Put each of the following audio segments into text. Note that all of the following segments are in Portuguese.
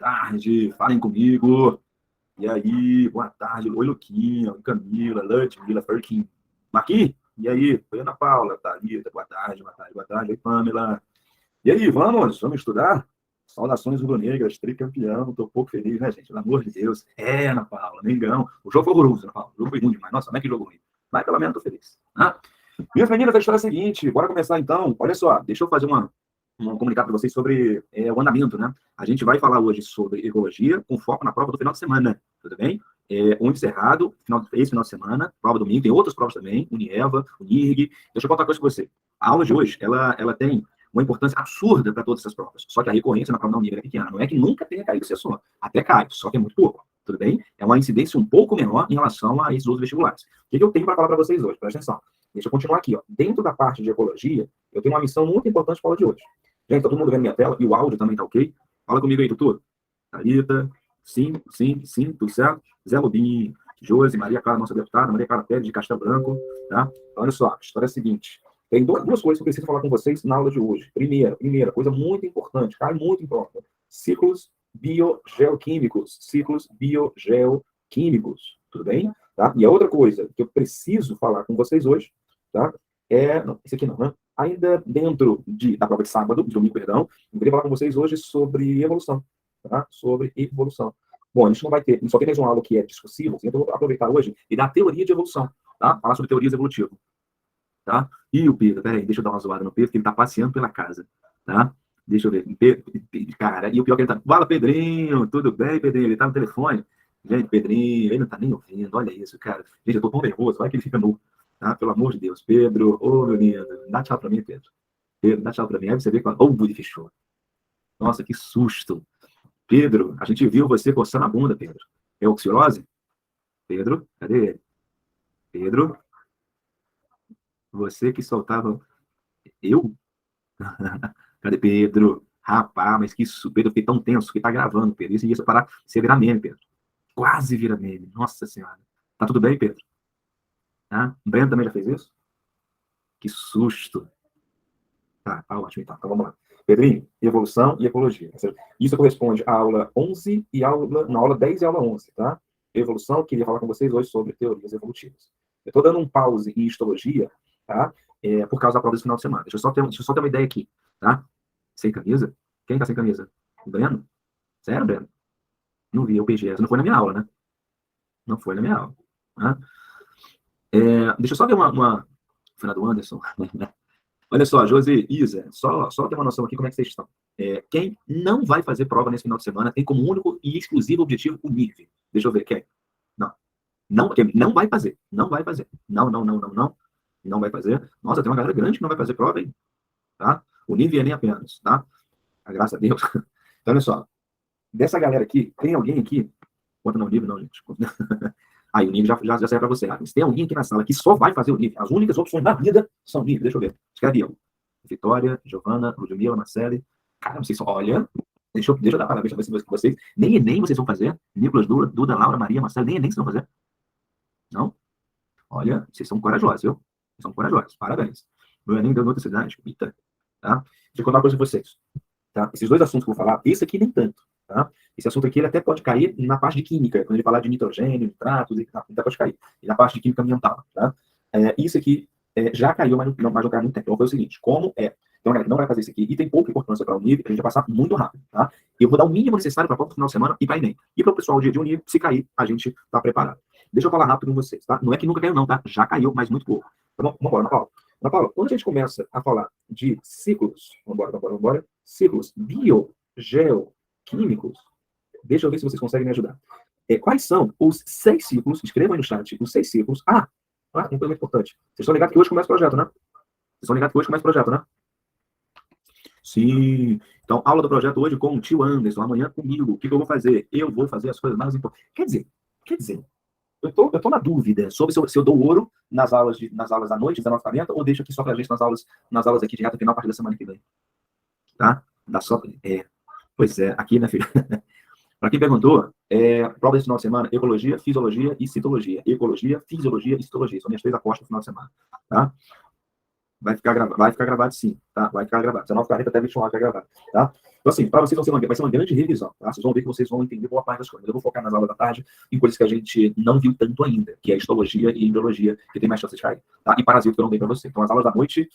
tarde, falem comigo. E aí, boa tarde. Oi, Luquinha, oi, Camila, Ludmila, Ferkin. Marquinhos, e aí? Oi, Ana Paula, Thalita, boa tarde, boa tarde, boa tarde. Oi, Pamela. E aí, vamos estudar? Saudações rubro-negras, tricampeão. Tô um pouco feliz, né, gente? Pelo amor de Deus. Ana Paula, Mengão. O jogo foi horroroso, Ana Paula. O jogo foi ruim demais. Nossa, como é que jogo ruim? Mas pelo menos tô feliz. Ah, minhas meninas, a história é a seguinte. Bora começar então. Olha só, deixa eu fazer um comunicado para vocês sobre o andamento, né? A gente vai falar hoje sobre ecologia, com foco na prova do final de semana, tudo bem? Um encerrado, esse final de semana, prova domingo, tem outras provas também, Unieva, Unirg. Deixa eu contar uma coisa para você. A aula de hoje, ela tem uma importância absurda para todas essas provas. Só que a recorrência na prova da Unirg é pequena. Não é que nunca tenha caído sessão, até cai, só que é muito pouco, tudo bem? É uma incidência um pouco menor em relação a esses outros vestibulares. O que eu tenho para falar para vocês hoje? Presta atenção. Deixa eu continuar aqui, ó. Dentro da parte de ecologia, eu tenho uma missão muito importante para a aula de hoje. Gente, tá todo mundo vendo minha tela? E o áudio também tá ok? Fala comigo aí, Tutu. Thalita, sim, tudo certo? Zé Lobinho, Josi, Maria Clara, nossa deputada, Maria Clara Pérez de Castelo Branco, tá? Olha só, a história é a seguinte. Tem duas coisas que eu preciso falar com vocês na aula de hoje. Primeira, coisa muito importante, cai muito em prova. Ciclos biogeoquímicos. Tudo bem? Tá? E a outra coisa que eu preciso falar com vocês hoje, tá? Não, esse aqui não, né? Ainda dentro da prova de sábado, de domingo, perdão, eu queria falar com vocês hoje sobre evolução, tá? Sobre evolução. Bom, a gente não vai ter, só tem mais uma aula que é discursiva, então eu vou aproveitar hoje e dar teoria de evolução, tá? Falar sobre teorias evolutivas, tá? E o Pedro, peraí, deixa eu dar uma zoada no Pedro, que ele tá passeando pela casa, tá? Deixa eu ver, Pedro, cara, e o pior é que ele tá, fala, Pedrinho, tudo bem, Pedrinho? Ele tá no telefone. Gente, Pedrinho, ele não tá nem ouvindo, olha isso, cara. Gente, eu tô tão nervoso, vai que ele fica nu, tá? Pelo amor de Deus. Pedro, ô, meu lindo, dá tchau pra mim, Pedro. Pedro, dá tchau pra mim. Aí você vê que o Budi fechou. Nossa, que susto. Pedro, a gente viu você coçando a bunda, Pedro. É oxiurose? Pedro, cadê ele? Pedro, você que soltava... Eu? Cadê Pedro? Rapaz, mas que isso, Pedro, eu fiquei tão tenso que tá gravando, Pedro. Isso ia parar, você virar meme, Pedro. Quase vira meme. Nossa Senhora. Tá tudo bem, Pedro? Tá? O Breno também já fez isso? Que susto. Tá ótimo, então. Então vamos lá. Pedrinho, evolução e ecologia. Isso corresponde à aula 11 e na aula 10 e aula 11, tá? Evolução, queria falar com vocês hoje sobre teorias evolutivas. Eu estou dando um pause em histologia, tá? Por causa da prova desse final de semana. Deixa eu só ter uma ideia aqui, tá? Sem camisa? Quem tá sem camisa? O Breno? Sério, Breno? Não vi, o PGS. Não foi na minha aula, né? Não foi na minha aula. Tá? Deixa eu só ver uma... Fernando Anderson. Olha só, José, Isa, só ter uma noção aqui como é que vocês estão. Quem não vai fazer prova nesse final de semana tem como único e exclusivo objetivo o NIV. Deixa eu ver, quem? Não vai fazer. Não vai fazer. Não vai fazer. Nossa, tem uma galera grande que não vai fazer prova, hein? Tá? O NIV é nem apenas, tá? Graças a Deus. Então, olha só. Dessa galera aqui, tem alguém aqui... Conta não, NIV não, gente. Aí o NIV já serve para você. Se tem alguém aqui na sala que só vai fazer o NIV, as únicas opções da vida são NIV. Deixa eu ver. Escreve eu. Vitória, Giovana, Ludmila, Marcele. Cara, vocês só... Olha, deixa eu dar parabéns para vocês. Nem Enem vocês vão fazer. Nicolas, Duda, Laura, Maria, Marcelo, nem Enem vocês vão fazer. Não? Olha, vocês são corajosos, viu? Vocês são corajosos. Parabéns. Meu Enem deu outra cidade. Eita. Tá? Deixa eu contar uma coisa para vocês. Tá? Esses dois assuntos que eu vou falar, esse aqui nem tanto. Tá? Esse assunto aqui ele até pode cair na parte de química, quando ele falar de nitrogênio, nitratos, até pode cair. E na parte de química ambiental. Tá? Isso aqui já caiu, mas não caiu muito tempo. Então foi o seguinte, como é... Então, galera, não vai fazer isso aqui. E tem pouca importância para o Unir, a gente vai passar muito rápido, tá? Eu vou dar o mínimo necessário para a prova do final de semana e para Enem. E para o pessoal de Unir, se cair, a gente está preparado. Deixa eu falar rápido com vocês, tá? Não é que nunca caiu, não, tá? Já caiu, mas muito pouco. Então, vamos embora, Ana Paula. Ana Paula, quando a gente começa a falar de ciclos, vamos embora, ciclos biogeoquímicos, deixa eu ver se vocês conseguem me ajudar. Quais são os 6 ciclos? Escrevam aí no chat os 6 ciclos. Uma coisa muito importante. Vocês estão ligados que hoje começa o projeto, né? Sim. Então, aula do projeto hoje com o tio Anderson, amanhã comigo. O que eu vou fazer? Eu vou fazer as coisas mais importantes. Quer dizer, eu tô na dúvida sobre se eu dou ouro nas aulas da noite, 19h40, ou deixo aqui só pra gente nas aulas aqui de reta final a partir da semana que vem. Tá? Dá só... Pois é, aqui, né, filho? Para quem perguntou, prova desse final de semana, ecologia, fisiologia e citologia. Ecologia, fisiologia e citologia. São minhas 3 apostas no final de semana. Tá? Vai ficar gravado sim, tá? Vai ficar gravado. 19h40 até 21 horas vai ficar gravado, tá? Então, assim, para vocês vai ser uma grande revisão, tá? Vocês vão ver que vocês vão entender boa parte das coisas. Eu vou focar nas aulas da tarde em coisas que a gente não viu tanto ainda, que é histologia e embriologia, que tem mais chance de cair, tá? E parasito que eu não dei para você. Então, as aulas da noite,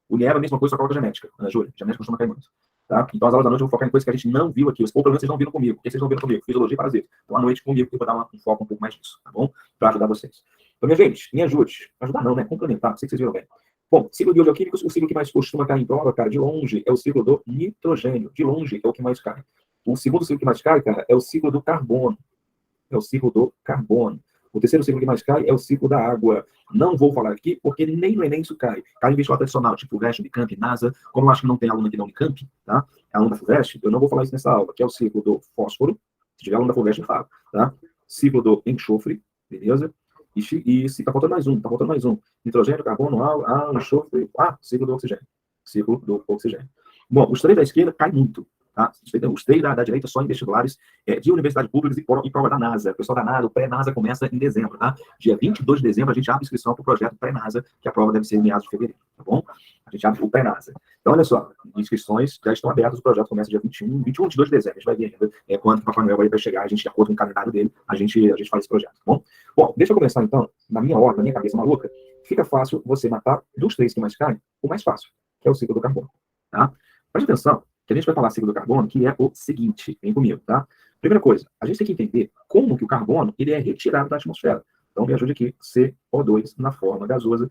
o NIE é a mesma coisa, só coloca genética, né, Júlia? Genética costuma cair muito. Tá? Então, as aulas da noite eu vou focar em coisas que a gente não viu aqui, ou pelo menos vocês não viram comigo. Por que vocês não viram comigo? Fisiologia e parasito. Então, à noite comigo, eu vou dar um foco um pouco mais nisso, tá bom? Para ajudar vocês. Então, minha gente, me ajude. Ajudar não, né? Complementar, sei que vocês viram bem. Bom, ciclo de oleoquímicos, o ciclo que mais costuma cair em prova, cara, de longe, é o ciclo do nitrogênio. De longe é o que mais cai. O segundo ciclo que mais cai, cara, é o ciclo do carbono. É o ciclo do carbono. O terceiro ciclo que mais cai é o ciclo da água. Não vou falar aqui, porque nem no Enem isso cai. Cai em vestibular tradicional, tipo FUVEST, Unicamp, NASA. Como eu acho que não tem aluno aqui da Unicamp, tá? É aluno da FUVEST, eu não vou falar isso nessa aula, que é o ciclo do fósforo. Se tiver aluno da FUVEST, eu falo, tá? Ciclo do enxofre, beleza? E se tá faltando mais um. Nitrogênio, carbono, enxofre, ciclo do oxigênio. Ciclo do oxigênio. Bom, os três da esquerda caem muito. Tá? Os três da direita só em vestibulares de universidades públicas e prova da NASA. O pessoal da NASA, o pré-NASA começa em dezembro, tá? Dia 22 de dezembro a gente abre inscrição para o projeto pré-NASA, que a prova deve ser em meados de fevereiro, tá bom? A gente abre o pré-NASA. Então, olha só, inscrições já estão abertas, o projeto começa dia 21, 22 de dezembro, a gente vai ver ainda quando o Papai Noel vai chegar, a gente, de acordo com o calendário dele, a gente faz esse projeto, tá bom? Bom, deixa eu começar então, na minha ordem, na minha cabeça maluca, fica fácil você matar dos três que mais caem, o mais fácil, que é o ciclo do carbono, tá? Preste atenção, que a gente vai falar ciclo do carbono, que é o seguinte, vem comigo, tá? Primeira coisa, a gente tem que entender como que o carbono ele é retirado da atmosfera. Então, me ajude aqui, CO2 na forma gasosa,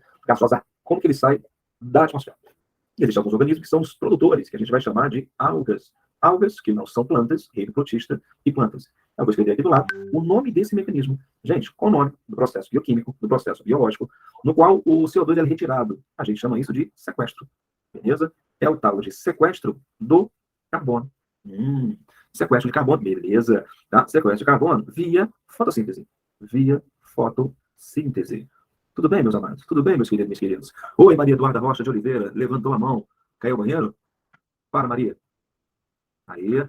como que ele sai da atmosfera? E existem alguns organismos que são os produtores, que a gente vai chamar de algas. Algas, que não são plantas, reino protista e plantas. Eu vou escrever aqui do lado o nome desse mecanismo. Gente, qual o nome do processo bioquímico, do processo biológico, no qual o CO2 é retirado? A gente chama isso de sequestro. Beleza? É o tal de sequestro do carbono. Sequestro de carbono, beleza. Tá? Sequestro de carbono via fotossíntese. Via fotossíntese. Tudo bem, meus amados? Tudo bem, meus queridos e minhas queridas? Oi, Maria Eduarda Rocha de Oliveira. Levantou a mão. Caiu ao banheiro? Para, Maria. Aí.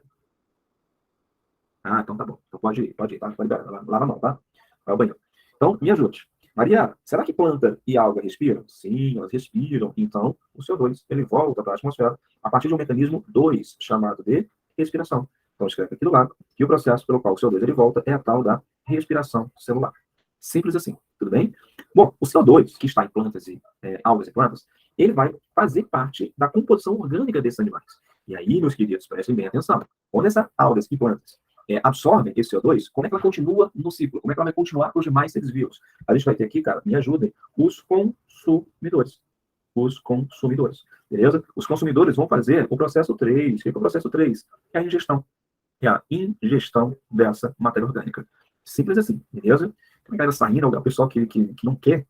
Então tá bom. Então pode ir, tá? Pode liberar. Lava a mão, tá? Vai ao banheiro. Então, me ajude. Maria, será que planta e alga respiram? Sim, elas respiram. Então, o CO2 ele volta para a atmosfera a partir de um mecanismo 2, chamado de respiração. Então, escreve aqui do lado que o processo pelo qual o CO2 ele volta é a tal da respiração celular. Simples assim, tudo bem? Bom, o CO2, que está em plantas e algas e plantas, ele vai fazer parte da composição orgânica desses animais. E aí, meus queridos, prestem bem atenção. Quando essas algas e plantas absorvem esse CO2, como é que ela continua no ciclo? Como é que ela vai continuar para os demais seres vivos? A gente vai ter aqui, cara, me ajudem, os consumidores. Os consumidores, beleza? Os consumidores vão fazer o processo 3. O que é o processo 3? É a ingestão. É a ingestão dessa matéria orgânica. Simples assim, beleza? Tem uma galera saindo, o pessoal que não quer,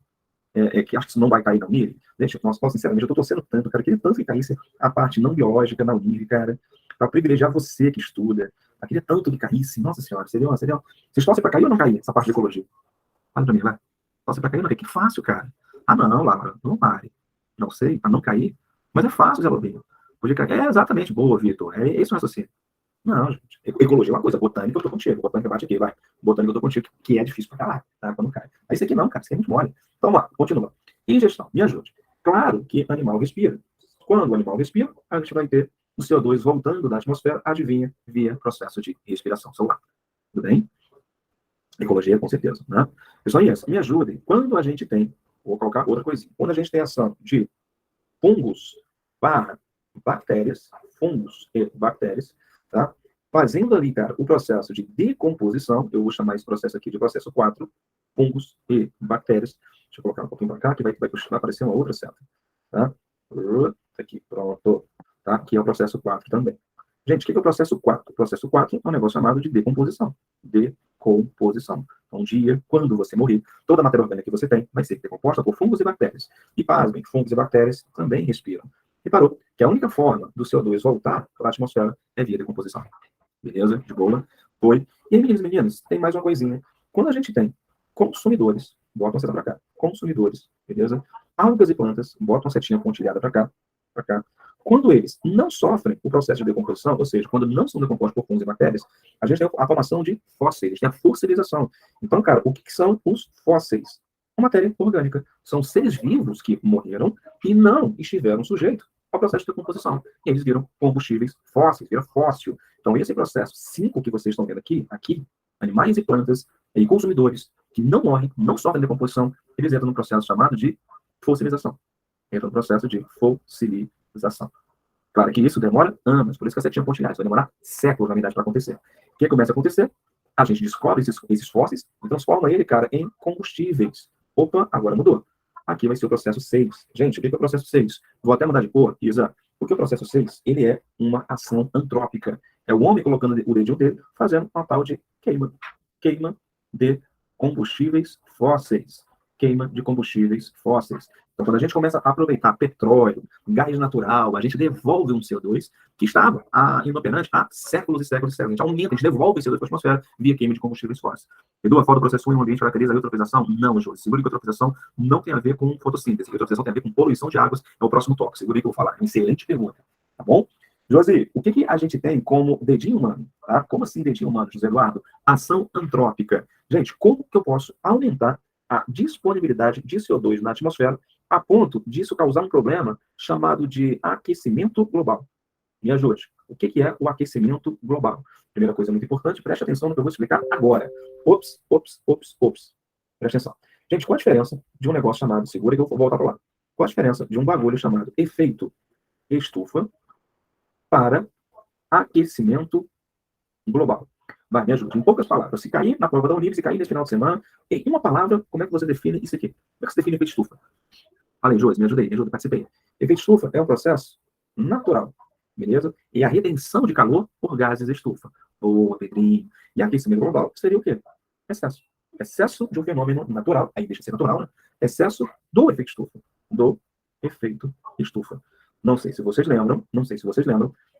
que acha que isso não vai cair na Unir. Gente, sinceramente, eu tô torcendo tanto, cara, queria tanto que caísse a parte não biológica na Unir, cara, para privilegiar você que estuda. Eu queria tanto que caísse. Nossa senhora, seria. Vocês torcem para cair ou não cair essa parte de ecologia? Fala pra mim, vai. Torcem para cair ou não cair? Que fácil, cara. Não, Laura, não pare. Não sei, para não cair. Mas é fácil, Zé Lobinho. Podia cair. Exatamente, boa, Vitor. É esse o raciocínio. Não, gente. Ecologia é uma coisa, botânica eu tô contigo. Botânica bate aqui, vai. Botânica eu tô contigo, que é difícil pra caralho, tá? Quando cai. Aí isso aqui não, cara, isso aqui é muito mole. Então, lá, continua. Ingestão, me ajude. Claro que animal respira. Quando o animal respira, a gente vai ter o CO2 voltando da atmosfera, adivinha, via processo de respiração celular. Tudo bem? Ecologia, com certeza, né? Pessoal, me ajudem. Quando a gente tem, vou colocar outra coisinha, quando a gente tem ação de fungos barra bactérias, fungos e bactérias, tá? Fazendo ali, cara, o processo de decomposição, eu vou chamar esse processo aqui de processo 4, fungos e bactérias. Deixa eu colocar um pouquinho para cá, que vai aparecer uma outra seta, tá? Aqui, pronto, tá? Que é o processo 4 também. Gente, o que é o processo 4? O processo 4 é um negócio chamado de decomposição. Decomposição. Então, um dia, quando você morrer, toda a matéria orgânica que você tem vai ser decomposta por fungos e bactérias. E, pasmem, fungos e bactérias também respiram. Reparou que a única forma do CO2 voltar para a atmosfera é via decomposição. Beleza? De boa? Foi. E aí, meninos, tem mais uma coisinha. Quando a gente tem consumidores, bota uma seta para cá. Consumidores, beleza? Algas e plantas, bota uma setinha pontilhada para cá, para cá. Quando eles não sofrem o processo de decomposição, ou seja, quando não são decompostos por fungos e bactérias, a gente tem a formação de fósseis, tem a fossilização. Então, cara, o que são os fósseis? a matéria orgânica. São seres vivos que morreram e não estiveram sujeitos ao processo de decomposição. E eles viram combustíveis fósseis, viram fóssil. Então, esse processo 5 que vocês estão vendo aqui, animais e plantas e consumidores que não morrem, não sofrem decomposição, eles entram num processo chamado de fossilização. Entram no processo de fossilização. Claro que isso demora anos, por isso que a setinha pontilhada vai demorar séculos, na verdade, para acontecer. O que começa a acontecer? A gente descobre esses fósseis e transforma ele, cara, em combustíveis. Opa, agora mudou. Aqui vai ser o processo 6. Gente, o que é o processo 6? Vou até mudar de cor, Isa. Porque o processo 6, ele é uma ação antrópica. É o homem colocando o dedinho dele, fazendo uma tal de queima. Queima de combustíveis fósseis. Queima de combustíveis fósseis. Então, quando a gente começa a aproveitar petróleo, gás natural, a gente devolve um CO2 que estava inoperante há séculos e séculos e séculos. A gente aumenta, a gente devolve esse CO2 para a atmosfera via queima de combustíveis fósseis. Edu, a fotoprocessão em um ambiente caracteriza a eutrofização? Não, Jô. Segura que a eutrofização não tem a ver com fotossíntese. A eutrofização tem a ver com poluição de águas. É o próximo tópico. Segura que eu vou falar. Excelente pergunta. Tá bom? Josi, o que a gente tem como dedinho humano? Tá? Como assim dedinho humano, José Eduardo? Ação antrópica. Gente, como que eu posso aumentar a disponibilidade de CO2 na atmosfera a ponto disso causar um problema chamado de aquecimento global? Me ajude. O que é o aquecimento global? Primeira coisa muito importante, preste atenção no que eu vou explicar agora. Ops. Preste atenção. Gente, qual a diferença de um negócio chamado, segura que eu vou voltar para lá. Qual a diferença de um bagulho chamado efeito estufa para aquecimento global? Vai, me ajude. Em poucas palavras, se cair na prova da Unip, se cair nesse final de semana, em uma palavra, como é que você define isso aqui? Como é que você define efeito estufa? Fala aí, Josi, me ajuda, participei. Efeito estufa é um processo natural, beleza? E a retenção de calor por gases estufa. Boa, Pedrinho. E aquecimento global seria o quê? Excesso. Excesso de um fenômeno natural. Aí deixa de ser natural, né? Excesso do efeito estufa. Do efeito estufa. Não sei se vocês lembram,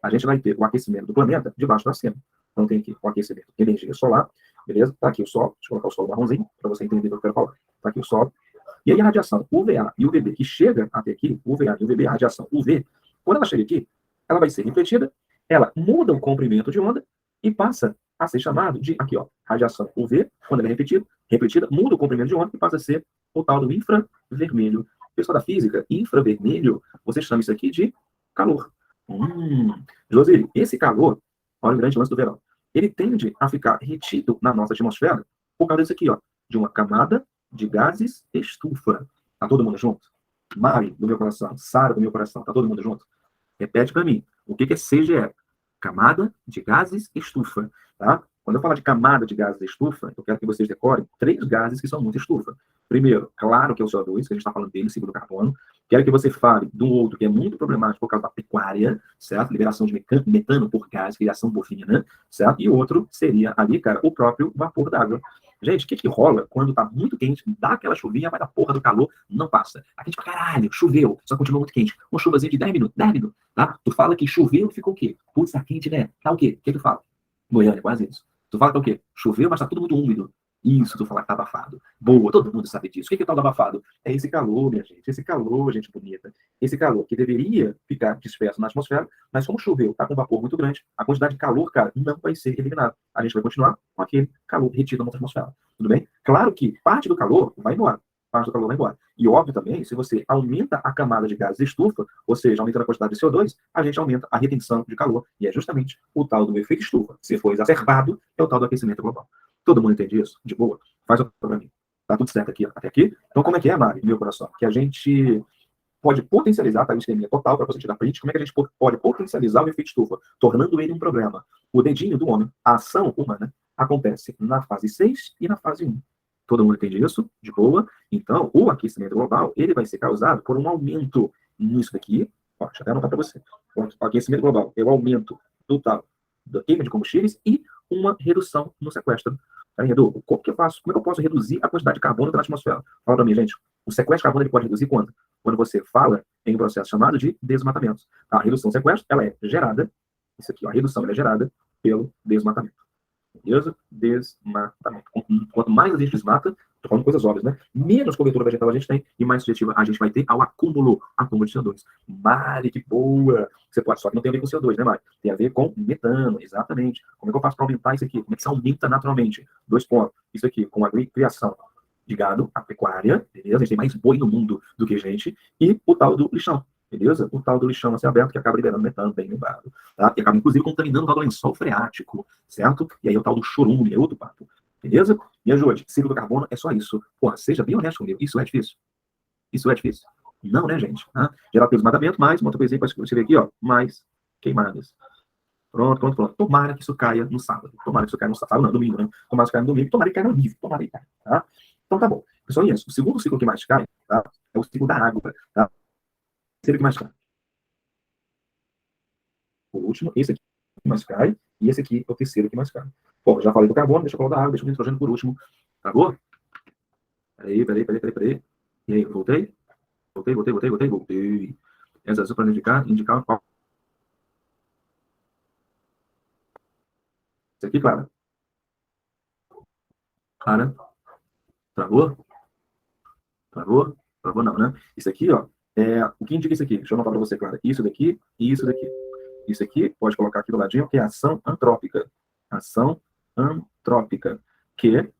a gente vai ter o aquecimento do planeta de baixo para cima. Então tem aqui o aquecimento de energia solar, beleza? Tá aqui o Sol, deixa eu colocar o Sol marronzinho, para você entender o que eu quero falar. Tá aqui o Sol. E aí a radiação UVA e UVB que chega até aqui, UVA e UVB, a radiação UV, quando ela chega aqui, ela vai ser refletida, ela muda o comprimento de onda e passa a ser chamado de, aqui ó, radiação UV, quando ela é refletida, muda o comprimento de onda e passa a ser o tal do infravermelho. Pessoal da física, infravermelho, você chama isso aqui de calor. Josi, esse calor, olha o grande lance do verão, ele tende a ficar retido na nossa atmosfera por causa disso aqui, ó, de uma camada de gases estufa. Tá todo mundo junto? Mari, do meu coração, Sara, do meu coração, tá todo mundo junto? Repete para mim, o que é CGE? Camada de gases estufa, tá? Quando eu falar de camada de gases estufa, eu quero que vocês decorem 3 gases que são muito estufa. Primeiro, claro que é o CO2, que a gente está falando dele, segundo carbono. Quero que você fale do outro, que é muito problemático por causa da pecuária, certo? Liberação de metano por gás, criação bovina, certo? E outro seria ali, cara, o próprio vapor d'água. Gente, o que rola quando tá muito quente, dá aquela chuvinha, vai da porra do calor, não passa. Tá quente pra caralho, choveu, só continua muito quente. Uma chuvazinha de 10 minutos, tá? Tu fala que choveu, ficou o quê? Putz, tá quente, né? Tá o quê? O que tu fala? Goiânia, quase isso. Tu fala que tá o quê? Choveu, mas tá tudo muito úmido. Isso, tu fala que tá abafado. Boa, todo mundo sabe disso. O que é o tal do abafado? É esse calor, minha gente. Esse calor, gente bonita. Esse calor que deveria ficar disperso na atmosfera, mas como choveu, tá com vapor muito grande, a quantidade de calor, cara, não vai ser eliminada. A gente vai continuar com aquele calor retido na nossa atmosfera. Tudo bem? Claro que parte do calor vai embora. Parte do calor vai embora. E óbvio também, se você aumenta a camada de gases de estufa, ou seja, aumenta a quantidade de CO2, a gente aumenta a retenção de calor. E é justamente o tal do efeito estufa. Se for exacerbado, é o tal do aquecimento global. Todo mundo entende isso? De boa? Faz o para mim. Tá tudo certo aqui, até aqui? Então, como é que é, Mari, meu coração? Que a gente pode potencializar, tá? O esqueminha total para você tirar print. Como é que a gente pode potencializar o efeito estufa, tornando ele um problema? O dedinho do homem, a ação humana, acontece na fase 6 e na fase 1. Todo mundo entende isso? De boa? Então, o aquecimento global, ele vai ser causado por um aumento nisso daqui. Ó, deixa eu até anotar para você. O aquecimento global é o aumento do tal da queima de combustíveis e uma redução no sequestro. Aí, Edu, como que eu faço? Como é que eu posso reduzir a quantidade de carbono na atmosfera? Fala para mim, gente. O sequestro de carbono ele pode reduzir quanto? Quando você fala em um processo chamado de desmatamento. A redução do sequestro, ela é gerada, isso aqui, ó, a redução ela é gerada pelo desmatamento. Beleza? Desmatamento. Quanto mais a gente desmata, tô falando coisas óbvias, né? Menos cobertura vegetal a gente tem e mais sujetiva a gente vai ter ao acúmulo de CO2. Mari, que boa! Você pode, só que não tem a ver com CO2, né, Mari? Tem a ver com metano, exatamente. Como é que eu faço para aumentar isso aqui? Como é que se aumenta naturalmente? 2 pontos. Isso aqui, com a criação de gado, a pecuária, beleza? A gente tem mais boi no mundo do que gente, e o tal do lixão, beleza? O tal do lixão a céu aberto que acaba liberando metano bem elevado, tá? E acaba, inclusive, contaminando o tal do lençol freático, certo? E aí o tal do chorume, é outro papo, beleza? E ajude, ciclo do carbono é só isso. Porra, seja bem honesto comigo, isso é difícil? Isso é difícil? Não, né, gente? Ah, gerar pelo desmatamento, mais uma outra coisinha para você ver aqui, ó, mais queimadas. Pronto, pronto, pronto. Tomara que isso caia no sábado. Tomara que isso caia no sábado, não, domingo, né? Tomara que isso caia no domingo, tomara que caia no livro, tomara que caia, tá? Então tá bom. Pessoal, é isso. O segundo ciclo que mais cai, tá? É o ciclo da água, tá? O terceiro que mais cai. O último, esse aqui que mais cai, e esse aqui é o terceiro que mais cai. Bom, já falei do carbono, deixa eu falar da água, deixa eu o nitrogênio por último. Acabou? Peraí. E aí, voltei? Voltei. Essa é para indicar qual. Isso aqui, Clara? Clara? Travou? Travou não, né? Isso aqui, ó, o que indica isso aqui? Deixa eu anotar para você, Clara. Isso daqui e isso daqui. Isso aqui, pode colocar aqui do ladinho, que é ação antrópica. Ação antrópica, que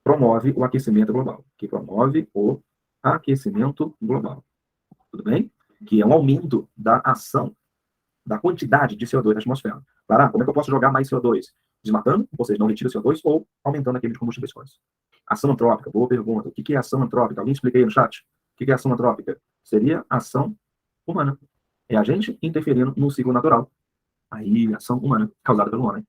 promove o aquecimento global. Que promove o aquecimento global. Tudo bem? Que é um aumento da ação, da quantidade de CO2 na atmosfera. Clara, como é que eu posso jogar mais CO2? Desmatando, ou seja, não retira CO2, ou aumentando a queima de combustíveis fósseis. Ação antrópica, boa pergunta. O que é ação antrópica? Alguém explica aí no chat? O que é ação antrópica? Seria ação humana. É a gente interferindo no ciclo natural. Aí, ação humana, causada pelo homem.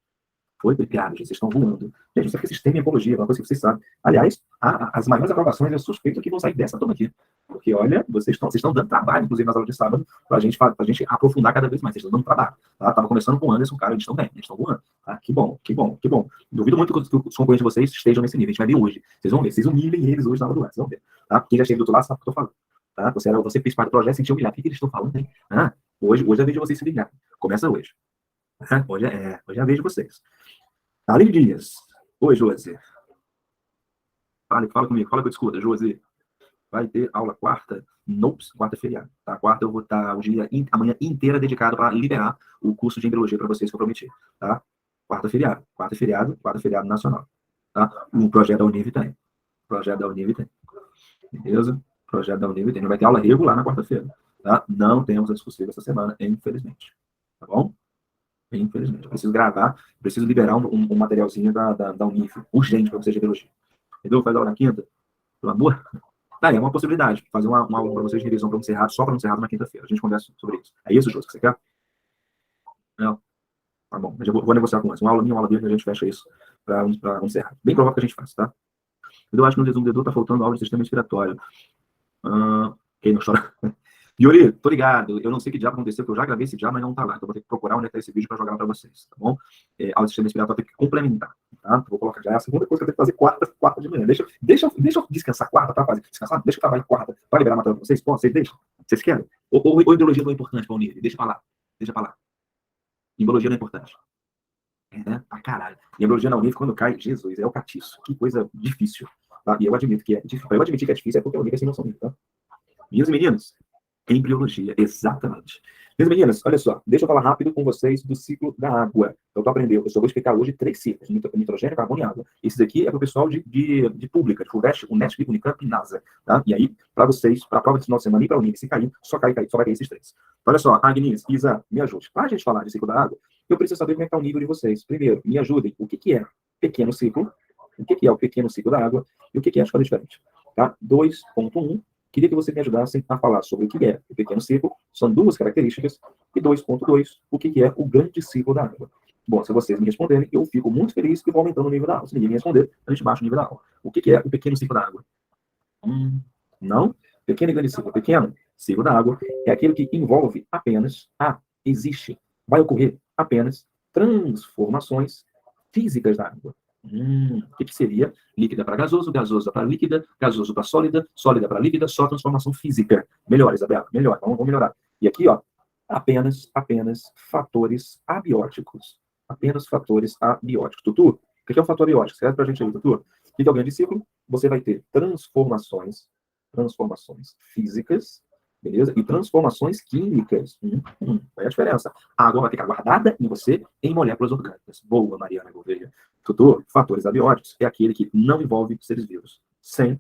Foi, obrigado, gente, vocês estão voando. Gente, isso aqui é sistema em ecologia, é uma coisa que vocês sabem. Aliás, as maiores aprovações eu suspeito que vão sair dessa turma aqui. Porque, olha, vocês estão dando trabalho, inclusive nas aulas de sábado, pra gente aprofundar cada vez mais. Vocês estão dando trabalho. Tá? Tava começando com o Anderson, cara, eles estão bem, eles estão voando. Tá? Que bom. Duvido muito que os concorrentes de vocês estejam nesse nível. A gente vai ver hoje. Vocês vão ver, vocês humilhem eles hoje na aula do Anderson, vocês vão ver. Tá? Quem já esteve do outro lado sabe o que eu tô falando. Tá? Você fez parte do projeto, sentiu humilhado. O que eles estão falando, hein? Hoje é a vez de vocês se ligarem. Começa hoje. Hoje é a vez de vocês. Aline Dias. Oi, Josi. Fala comigo, fala que eu escuto, Josi. Vai ter aula quarta? Nope, quarta é feriado. Tá? Quarta eu vou estar a manhã inteira dedicado para liberar o curso de embriologia para vocês que eu prometi. Tá? Quarta é feriado nacional. Tá? O projeto da Univ tem. Beleza? Projeto da Univ tem. Não vai ter aula regular na quarta-feira. Tá? Não temos a discussão essa semana, infelizmente. Tá bom? Infelizmente. Eu preciso gravar, preciso liberar um materialzinho da Unif, urgente para vocês de biologia. Entendeu? Faz aula na quinta, pelo amor. Tá, é uma possibilidade. Fazer uma aula para vocês de revisão para um cerrado, só para um cerrado na quinta-feira. A gente conversa sobre isso. É isso, Júlio, que você quer? Não. Tá bom. Mas eu vou negociar com eles. Uma aula minha, uma aula dele, a gente fecha isso para um cerrado. Bem provável que a gente faça, tá? Eu acho que no resumo do Edu tá faltando aula de sistema respiratório. Quem não chora? Yuri, tô ligado. Eu não sei que diabo aconteceu, porque eu já gravei esse diabo, mas não tá lá. Então eu vou ter que procurar onde é que tá esse vídeo para jogar para vocês, tá bom? Aula de sistema respiratório tem que complementar, tá? Vou colocar já. É a segunda coisa que eu tenho que fazer quarta de manhã. Deixa eu descansar quarta, tá? Descansar? Deixa eu trabalhar quarta para liberar a matéria para vocês. Pô, vocês deixam? Vocês querem? Ou ideologia não é importante para unir? Deixa pra lá. Biologia não é importante. Né? Pra caralho. E a biologia na Unif, quando cai, Jesus, é o catiço. Que coisa difícil. Tá? E eu admito que é difícil. Pra eu admitir que é difícil é porque a Unif é sem noção, tá? Minhas meninas, embriologia, exatamente. Minhas meninas, olha só, deixa eu falar rápido com vocês do ciclo da água. Eu tô aprendendo, eu só vou explicar hoje 3 ciclos, nitrogênio, carbono e água. Esse daqui é para o pessoal de pública, de FUVEST, UNESP, Unicamp e NASA. Tá? E aí, para vocês, para a prova de final de semana e para a Unip, se cair, só vai cair esses 3. Então, olha só, Agnes, Isa, me ajude. Para a gente falar de ciclo da água, eu preciso saber como é que está o nível de vocês. Primeiro, me ajudem, o que é pequeno ciclo, o que é o pequeno ciclo da água e o que é a escala diferente. Tá? 2.1. Queria que vocês me ajudassem a falar sobre o que é o pequeno ciclo, são 2 características, e 2.2, o que é o grande ciclo da água. Bom, se vocês me responderem, eu fico muito feliz e vou aumentando o nível da aula. Se ninguém me responder, a gente baixa o nível da aula. O que é o pequeno ciclo da água? Não? Pequeno e grande ciclo. Pequeno ciclo da água é aquele que envolve apenas, vai ocorrer apenas transformações físicas da água. O que seria? Líquida para gasoso, gasoso para líquida, gasoso para sólida, sólida para líquida, só transformação física. Melhor, Isabela, melhor. Vamos melhorar. E aqui, ó, apenas fatores abióticos. Apenas fatores abióticos. Tutu, o que é um fator abiótico? Escreve para a gente aí, Tutu. O que é o grande ciclo? Você vai ter transformações físicas Beleza? E transformações químicas. Qual é a diferença? A água vai ficar guardada em você em moléculas orgânicas. Boa, Mariana Gouveia. Tutor, fatores abióticos é aquele que não envolve seres vivos. Sem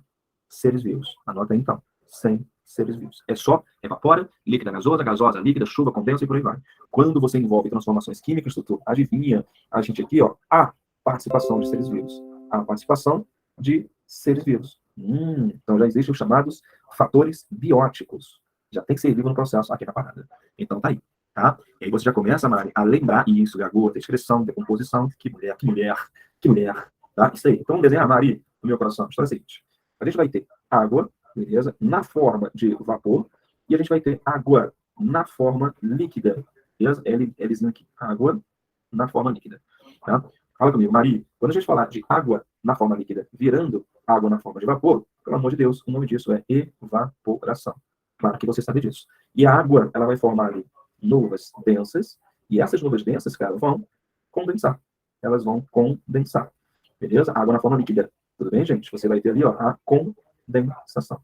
seres vivos. Anota aí, então. Sem seres vivos. É só evapora, líquida gasosa, líquida, chuva, condensa e por aí vai. Quando você envolve transformações químicas, tutor, adivinha a gente aqui, ó, a participação de seres vivos. A participação de seres vivos. Então já existem os chamados fatores bióticos. Já tem que ser vivo no processo aqui na parada. Então tá aí. Tá? E aí você já começa, Mari, a lembrar isso, gagota, excreção, decomposição, que mulher, que mulher, que mulher. Tá? Isso aí. Então vamos desenhar, Mari, no meu coração. A história é a seguinte. A gente vai ter água, beleza? Na forma de vapor, e a gente vai ter água na forma líquida. Beleza? Lzinho aqui. Água na forma líquida. Tá? Fala comigo, Mari. Quando a gente falar de água na forma líquida virando água na forma de vapor, pelo amor de Deus, o nome disso é evaporação. Claro que você sabe disso. E a água, ela vai formar ali nuvens densas, e essas nuvens densas, cara, vão condensar. Elas vão condensar. Beleza? Água na forma líquida. Tudo bem, gente? Você vai ter ali, ó, a condensação.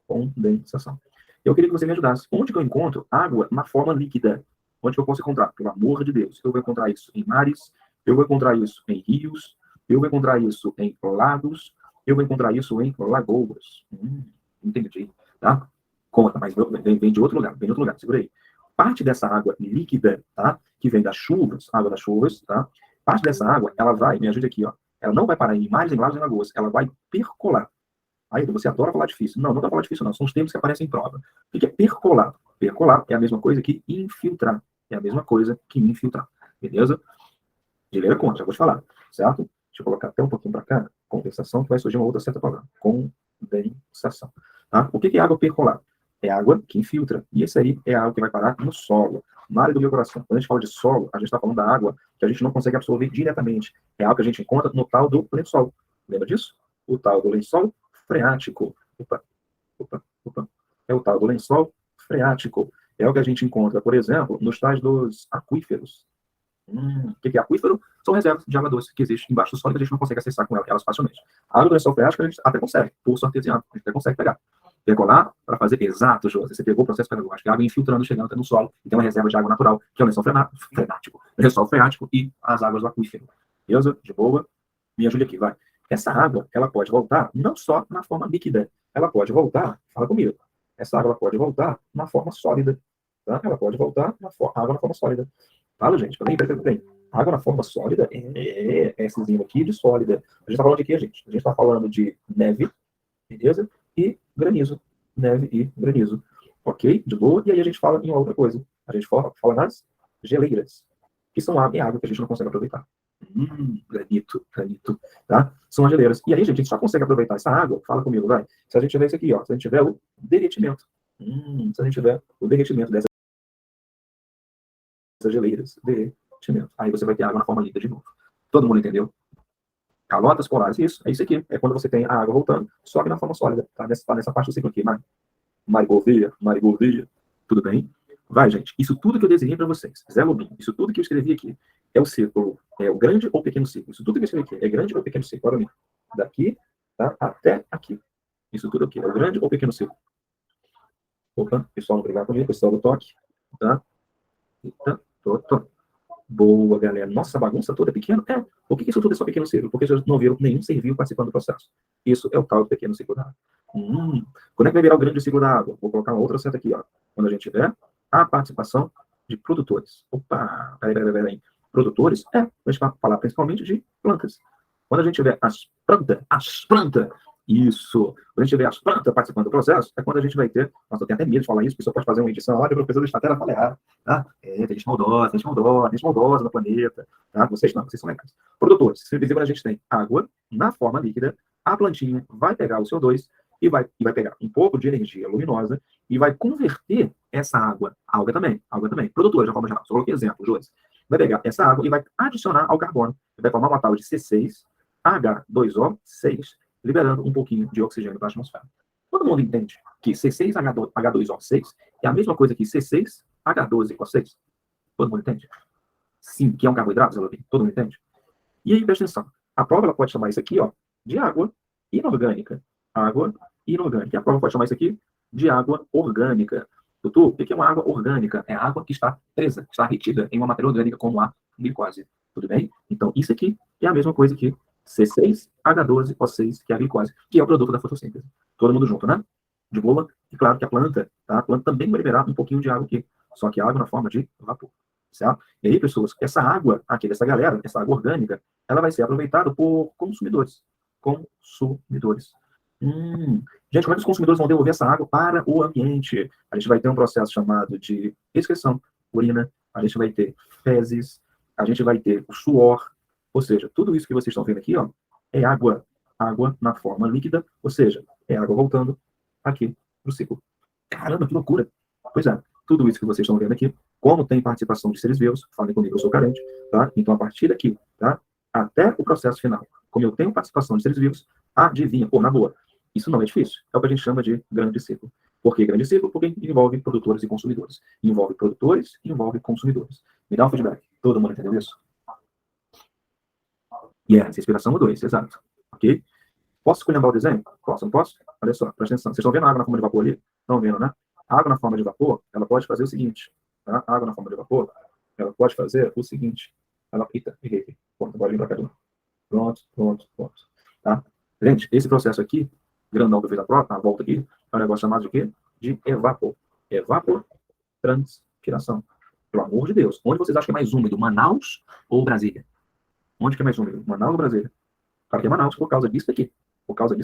Condensação. Eu queria que você me ajudasse. Onde que eu encontro água na forma líquida? Onde que eu posso encontrar? Pelo amor de Deus. Eu vou encontrar isso em mares, eu vou encontrar isso em rios, eu vou encontrar isso em lagos, eu vou encontrar isso em lagoas. Entendi. Tá? Conta, mas vem de outro lugar, vem de outro lugar, segura aí. Parte dessa água líquida, tá? Que vem das chuvas, água das chuvas, tá? Parte dessa água, ela vai, me ajude aqui, ó. Ela não vai parar em mares, em lagos, em lagoas. Ela vai percolar. Aí você adora falar difícil. Não, não dá falar difícil, não. São os termos que aparecem em prova. O que é percolar? Percolar é a mesma coisa que infiltrar. É a mesma coisa que infiltrar. Beleza? Geleira conta, já vou te falar. Certo? Deixa eu colocar até um pouquinho para cá. Condensação, que vai surgir uma outra certa palavra. Condensação. Tá? O que é água percolar? É água que infiltra. E esse aí é a água que vai parar no solo. Na área do meu coração. Quando a gente fala de solo, a gente está falando da água que a gente não consegue absorver diretamente. É água que a gente encontra no tal do lençol. Lembra disso? O tal do lençol freático. Opa. É o tal do lençol freático. É o que a gente encontra, por exemplo, nos tais dos aquíferos. O que é aquífero? São reservas de água doce que existem embaixo do solo que a gente não consegue acessar com elas facilmente. A água do lençol freático a gente até consegue, pulso artesiano, a gente até consegue pegar. Decolar para fazer exato, José. Você pegou o processo pedagógico, a água infiltrando, chegando até no solo, e tem uma reserva de água natural, que é o lençol freático, lençol freático e as águas do aquífero. Beleza? De boa? Me ajude aqui, vai. Essa água, ela pode voltar não só na forma líquida, ela pode voltar, fala comigo, essa água pode voltar na forma sólida, tá? Ela pode voltar água na forma sólida. Fala, gente, peraí. Água na forma sólida é essezinho aqui de sólida. A gente está falando de quê, gente? A gente está falando de neve, beleza? E granizo. Neve e granizo. Ok? De boa? E aí a gente fala em outra coisa. A gente fala nas geleiras, que são água e água que a gente não consegue aproveitar. Granito, tá? São as geleiras. E aí, gente, a gente só consegue aproveitar essa água, fala comigo, vai. Se a gente tiver isso aqui, ó, se a gente tiver o derretimento. Se a gente tiver o derretimento dessas geleiras, derretimento. Aí você vai ter água na forma líquida de novo. Todo mundo entendeu? Calotas polares, isso, é isso aqui. É quando você tem a água voltando, só que na forma sólida. Tá nessa parte do ciclo aqui, Mari Gouveia, tudo bem? Vai, gente. Isso tudo que eu desenhei para vocês, Zé Lobinho, isso tudo que eu escrevi aqui, é o círculo, é o grande ou pequeno círculo. Isso tudo que eu escrevi aqui é grande ou pequeno círculo. Olha, daqui, tá, até aqui. Isso tudo aqui é o grande ou pequeno círculo. Opa, pessoal, não brigar comigo, pessoal do toque. Tá? Eita, tô. Boa, galera. Nossa, a bagunça toda é pequena? É. Por que isso tudo é só pequeno círculo? Porque vocês não viram nenhum ser vivo participando do processo. Isso é o tal do pequeno ciclo da água. Quando é que vai virar o grande ciclo da água? Vou colocar uma outra seta aqui, ó. Quando a gente tiver a participação de produtores. Opa, peraí. Produtores? A gente vai falar principalmente de plantas. Quando a gente tiver as plantas, isso. Quando a gente tiver as plantas participando do processo, é quando a gente vai ter. Nossa, eu tenho até medo de falar isso, porque você pode fazer uma edição. Olha, o professor do Estatera fala errado. Tá? Tem gente maldosa no planeta. Tá? Vocês não, vocês são legais. Produtores, quando a gente tem água na forma líquida, a plantinha vai pegar o CO2 e vai pegar um pouco de energia luminosa e vai converter essa água também. Produtores, de forma geral. Só coloquei exemplo, Josi. Vai pegar essa água e vai adicionar ao carbono. Vai formar uma tal de C6H2O6, liberando um pouquinho de oxigênio para a atmosfera. Todo mundo entende que C6H2O6 é a mesma coisa que C6H12O6? Todo mundo entende? Sim, que é um carboidrato, todo mundo entende? E aí, presta atenção. A prova ela pode chamar isso aqui, ó, de água inorgânica. Água inorgânica. E a prova pode chamar isso aqui de água orgânica. Doutor, o que é uma água orgânica? É água que está presa, está retida em uma matéria orgânica como a glicose. Tudo bem? Então, isso aqui é a mesma coisa que C6H12O6, que é a glicose, que é o produto da fotossíntese. Todo mundo junto, né? De boa? E claro que a planta, tá? A planta também vai liberar um pouquinho de água aqui, só que água na forma de vapor, certo? E aí, pessoas, essa água aqui dessa galera, essa água orgânica, ela vai ser aproveitada por consumidores. Consumidores. Gente, como é que os consumidores vão devolver essa água para o ambiente? A gente vai ter um processo chamado de excreção, urina, a gente vai ter fezes, a gente vai ter o suor, ou seja, tudo isso que vocês estão vendo aqui, ó, é água, água na forma líquida, ou seja, é água voltando aqui para o ciclo. Caramba, que loucura! Pois é, tudo isso que vocês estão vendo aqui, como tem participação de seres vivos, falem comigo, eu sou carente, tá? Então, a partir daqui, tá? Até o processo final, como eu tenho participação de seres vivos, adivinha, pô, na boa, isso não é difícil, é o que a gente chama de grande ciclo. Por que grande ciclo? Porque envolve produtores e consumidores. Envolve produtores e envolve consumidores. Me dá um feedback. Todo mundo entendeu isso? Yes, respiração 2, exato. Ok? Posso escolher o desenho? Posso, não posso? Olha só, presta atenção. Vocês estão vendo a água na forma de vapor ali? Estão vendo, né? A água na forma de vapor, ela pode fazer o seguinte. Tá? A água na forma de vapor, ela pode fazer o seguinte. Ela... Eita, errei. Pronto, agora vem pra cá de novo. Pronto, pronto, pronto. Tá? Gente, esse processo aqui, grandão que eu fiz a volta aqui, é um negócio chamado de quê? De evapor. Evapotranspiração. Pelo amor de Deus. Onde vocês acham que é mais úmido? Manaus ou Brasília? Onde que é mais úmido? Manaus ou Brasília? Claro que é Manaus por causa disso aqui. Por causa da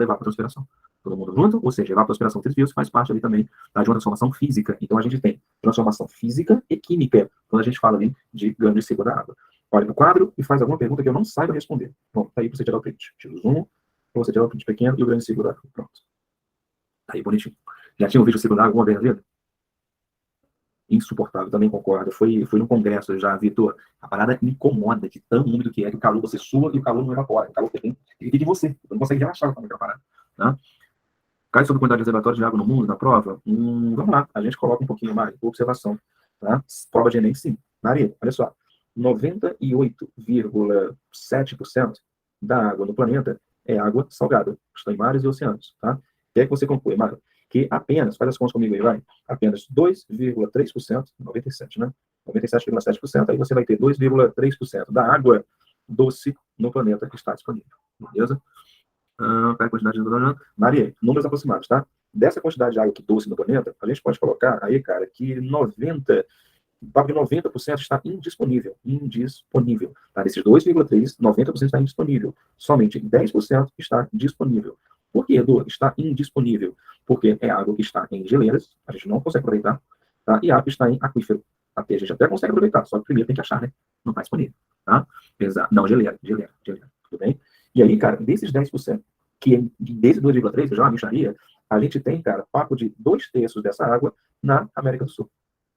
evapotranspiração. Todo mundo junto? Ou seja, evapotranspiração entre rios faz parte ali também de uma transformação física. Então a gente tem transformação física e química quando a gente fala ali de grande ciclo da água. Olha no quadro e faz alguma pergunta que eu não saiba responder. Pronto, tá aí para você tirar o print. Tira o zoom, para você tirar o print pequeno e o grande ciclo da água. Pronto. Tá aí, bonitinho. Já tinha ouvido o ciclo da água alguma vez na vida? Insuportável, também concordo. Foi num congresso já, Vitor. A parada me incomoda de tão úmido que é, que o calor você sua e o calor não evapora. O calor que tem, ele fica em você. Você não consegue relaxar com a parada. Né? Cai sobre a quantidade de reservatórios de água no mundo, na prova? Vamos lá, a gente coloca um pouquinho mais de observação. Tá? Prova de Enem, sim. Maria, olha só. 98,7% da água no planeta é água salgada. Está em mares e oceanos. Tá? O que é que você conclui, Mário? Que apenas, faz as contas comigo aí, vai, apenas 2,3%, 97, né? 97,7%, aí você vai ter 2,3% da água doce no planeta que está disponível. Beleza? Qual é a quantidade de... Maria, números aproximados, tá? Dessa quantidade de água que doce no planeta, a gente pode colocar aí, cara, que 90% está indisponível. Indisponível. Tá? Desses 2,3%, 90% está indisponível. Somente 10% está disponível. Por que, Edu, está indisponível? Porque é água que está em geleiras, a gente não consegue aproveitar, tá? E água que está em aquífero. Até a gente até consegue aproveitar, só que primeiro tem que achar, né? Não está disponível, tá? Exato. Não, geleira. Tudo bem? E aí, cara, desses 10%, que desses 2,3%, já é uma mixaria, a gente tem, cara, papo de 2/3 dessa água na América do Sul.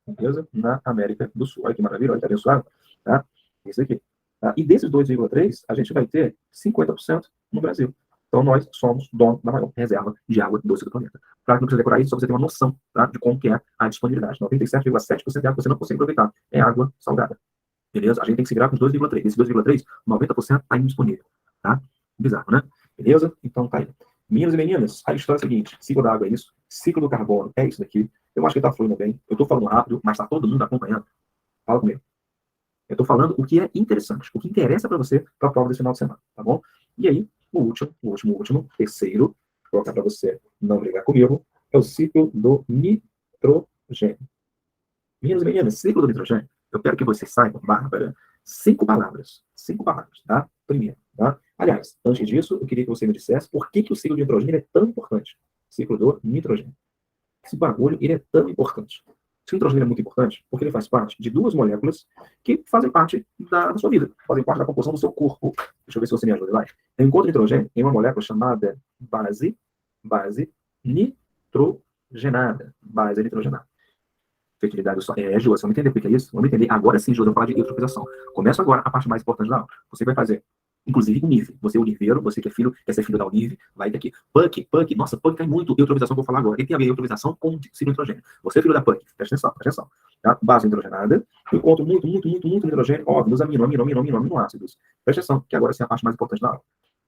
Beleza? Na América do Sul. Olha que maravilha, olha que abençoado. Tá? Isso aqui. Tá? E desses 2,3%, a gente vai ter 50% no Brasil. Então, nós somos dono da maior reserva de água doce do planeta. Claro que não precisa decorar isso, só você ter uma noção, tá, de como que é a disponibilidade. 97,7% de água que você não consegue aproveitar é água salgada. Beleza? A gente tem que se virar com os 2,3%. Esse 2,3%, 90% está indisponível. Tá? Bizarro, né? Beleza? Então, tá aí. Meninos e meninas, a história é a seguinte. Ciclo da água é isso. Ciclo do carbono é isso daqui. Eu acho que está fluindo bem. Eu estou falando rápido, mas está todo mundo acompanhando. Fala comigo. Eu estou falando o que é interessante, o que interessa para você para a prova desse final de semana, tá bom? E aí, o último, terceiro, vou colocar para você não brigar comigo, é o ciclo do nitrogênio. Meninos e meninas, ciclo do nitrogênio, eu quero que vocês saibam, Bárbara, 5 palavras, tá? Primeiro, tá? Aliás, antes disso, eu queria que você me dissesse por que o ciclo do nitrogênio é tão importante. Ciclo do nitrogênio. Esse bagulho, ele é tão importante. O nitrogênio é muito importante porque ele faz parte de 2 moléculas que fazem parte da sua vida, fazem parte da composição do seu corpo. Deixa eu ver se você me ajuda, vai. Eu encontro nitrogênio em uma molécula chamada base nitrogenada. Base nitrogenada. Fertilidade só. Jô, você vai entender o que é isso? Vamos entender. Agora sim, Jô, eu vou falar de eutrofização. Começa agora a parte mais importante da aula. Você vai fazer, inclusive, Unive. Você é univeiro, você que é filho, quer ser filho da Unive, vai daqui. PUC, nossa, PUC cai muito. Eutrofização que eu vou falar agora. O que tem a ver eutrofização com ciclo nitrogênio? Você é filho da PUC, presta atenção. Tá? Base nitrogenada. Eu encontro muito nitrogênio, óbvio, nos aminoácidos. Presta atenção, que agora sim é a parte mais importante da aula.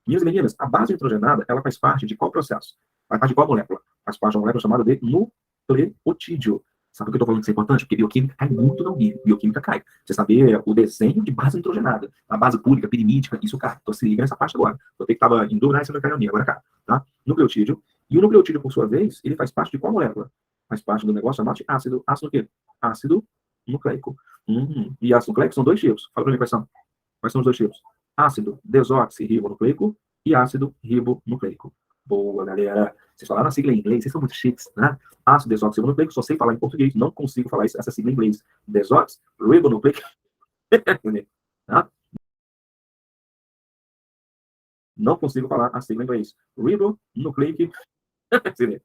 Minhas meninas, a base nitrogenada, ela faz parte de qual processo? Faz parte de qual molécula? faz parte de uma molécula chamada de nucleotídeo. Sabe por que eu estou falando que isso é importante? Porque bioquímica cai muito na UNIV. Bioquímica cai. Você saber o desenho de base nitrogenada, a base púrica, pirimídica, isso cai. Então se liga nessa parte agora. Eu que estava em dúvida, isso não caiu na minha, agora cai. Tá? Nucleotídeo. E o nucleotídeo, por sua vez, ele faz parte de qual molécula? Faz parte do negócio chamado de ácido. Ácido o quê? Ácido nucleico. E ácido nucleico são dois tipos. Fala para mim quais são. Quais são os dois tipos? Ácido desoxirribonucleico e ácido ribonucleico. Boa, galera. Vocês falaram a sigla em inglês, vocês são muito chiques, né? Ácido desoxirribonucleico, só sei falar em português, não consigo falar essa sigla em inglês. Desoxirribonucleico. Tá? Não consigo falar a sigla em inglês. Ribonucleic. Tudo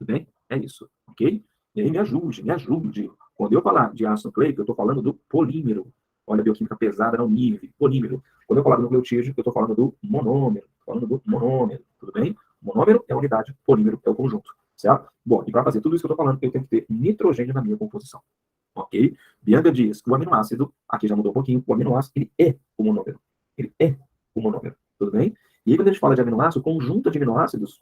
bem? É isso, ok? E aí me ajude, me ajude. Quando eu falar de ácido nucleico, eu estou falando do polímero. Olha a bioquímica pesada, não nível, polímero. Quando eu falar do nucleotídeo, eu estou falando do monômero. Falando do monômero, tudo bem? Monômero é a unidade, polímero é o conjunto, certo? Bom, e para fazer tudo isso que eu estou falando, eu tenho que ter nitrogênio na minha composição, ok? Bianca diz que o aminoácido, aqui já mudou um pouquinho, o aminoácido, ele é o monômero. Ele é o monômero, tudo bem? E aí, quando a gente fala de aminoácido, conjunto de aminoácidos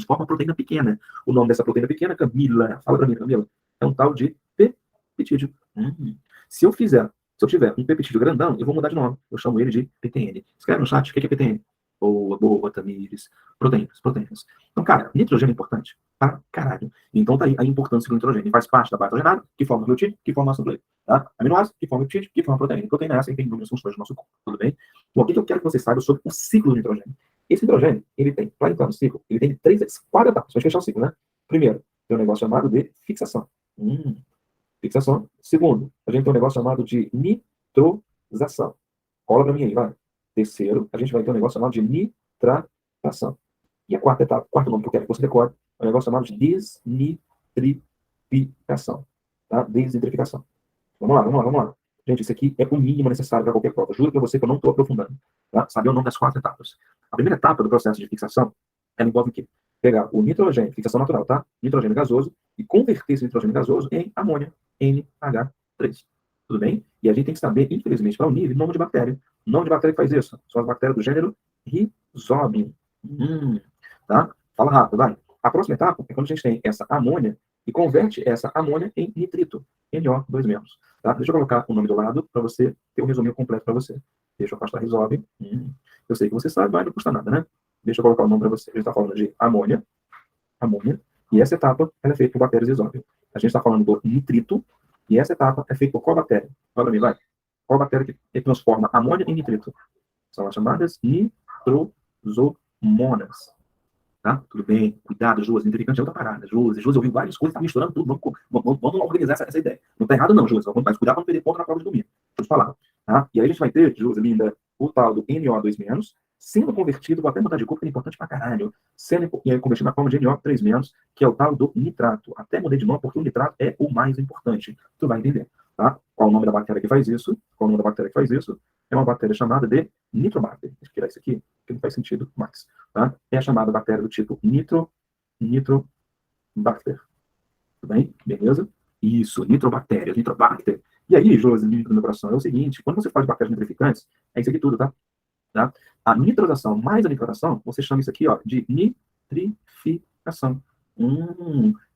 forma uma proteína pequena. O nome dessa proteína pequena, Camila, fala para mim, Camila, é um tal de peptídeo. Se eu tiver um peptídeo grandão, eu vou mudar de nome. Eu chamo ele de PTN. Escreve no chat o que é PTN. Boa, boa, Tamires. Proteínas. Então, cara, nitrogênio é importante. Tá? Caralho. Então tá aí a importância do nitrogênio. Ele faz parte da base hidrogenada, que forma nucleotídeo, que forma ácido nucleico. Tá? Aminoácido, que forma peptídeo, que forma proteína. Proteína é essa que tem inúmeras funções no nosso corpo. Tudo bem? Bom, o que eu quero que você saiba sobre o ciclo do nitrogênio? Esse nitrogênio, ele tem, para entrar no ciclo, ele tem quatro etapas. Vamos fechar o ciclo, né? Primeiro, tem um negócio chamado de fixação. Fixação. Segundo, a gente tem um negócio chamado de nitrosação. Cola para mim aí, vai. Terceiro, a gente vai ter um negócio chamado de nitratação. E a quarta etapa, quarto nome que eu quero que você decore, é um negócio chamado de desnitrificação. Tá? Desnitrificação. Vamos lá. Gente, isso aqui é o mínimo necessário para qualquer prova. Juro para você que eu não estou aprofundando. Tá? Saber o nome das quatro etapas. A primeira etapa do processo de fixação, ela envolve o quê? Pegar o nitrogênio, fixação natural, tá? Nitrogênio gasoso, e converter esse nitrogênio gasoso em amônia, NH3. Tudo bem? E a gente tem que saber, infelizmente, para o nível, nome de bactéria. O nome de bactéria que faz isso são as bactérias do gênero Rhizobium. Tá? Fala rápido, vai. A próxima etapa é quando a gente tem essa amônia e converte essa amônia em nitrito, NO2-. Tá? Deixa eu colocar o nome do lado para você ter um resuminho completo para você. Deixa eu afastar Rhizobium. Eu sei que você sabe, mas não custa nada, né? Deixa eu colocar o nome para você. A gente está falando de amônia, e essa etapa ela é feita por bactérias Rhizobium. A gente está falando do nitrito, e essa etapa é feita por qual bactéria? Fala para mim, vai. Qual bactéria que transforma amônia em nitrito? São as chamadas nitrosomonas. Tá? Tudo bem, cuidado, Josi, nitrificante é outra parada. Josi, ouviu várias coisas, tá misturando tudo, vamos organizar essa ideia. Não tá errado não, Josi, mas cuidado para não perder ponto na prova de domingo. Deixa eu te falar. Tá? E aí a gente vai ter, Josi, linda, o tal do NO2-, sendo convertido, vou até mudar de cor, que é importante pra caralho, sendo convertido na forma de NO3-, que é o tal do nitrato. Até mudei de nome, porque o nitrato é o mais importante. Tu vai entender. Tá? Qual o nome da bactéria que faz isso? É uma bactéria chamada de Nitrobacter. Deixa eu tirar isso aqui, que não faz sentido mais. Tá? É a chamada bactéria do tipo Nitrobacter. Tudo bem? Beleza? Isso, Nitrobacter. E aí, Josi, do meu coração, é o seguinte, quando você fala de bactérias nitrificantes, é isso aqui tudo, tá? A nitrosação mais a nitrosação, você chama isso aqui, ó, de nitrificação.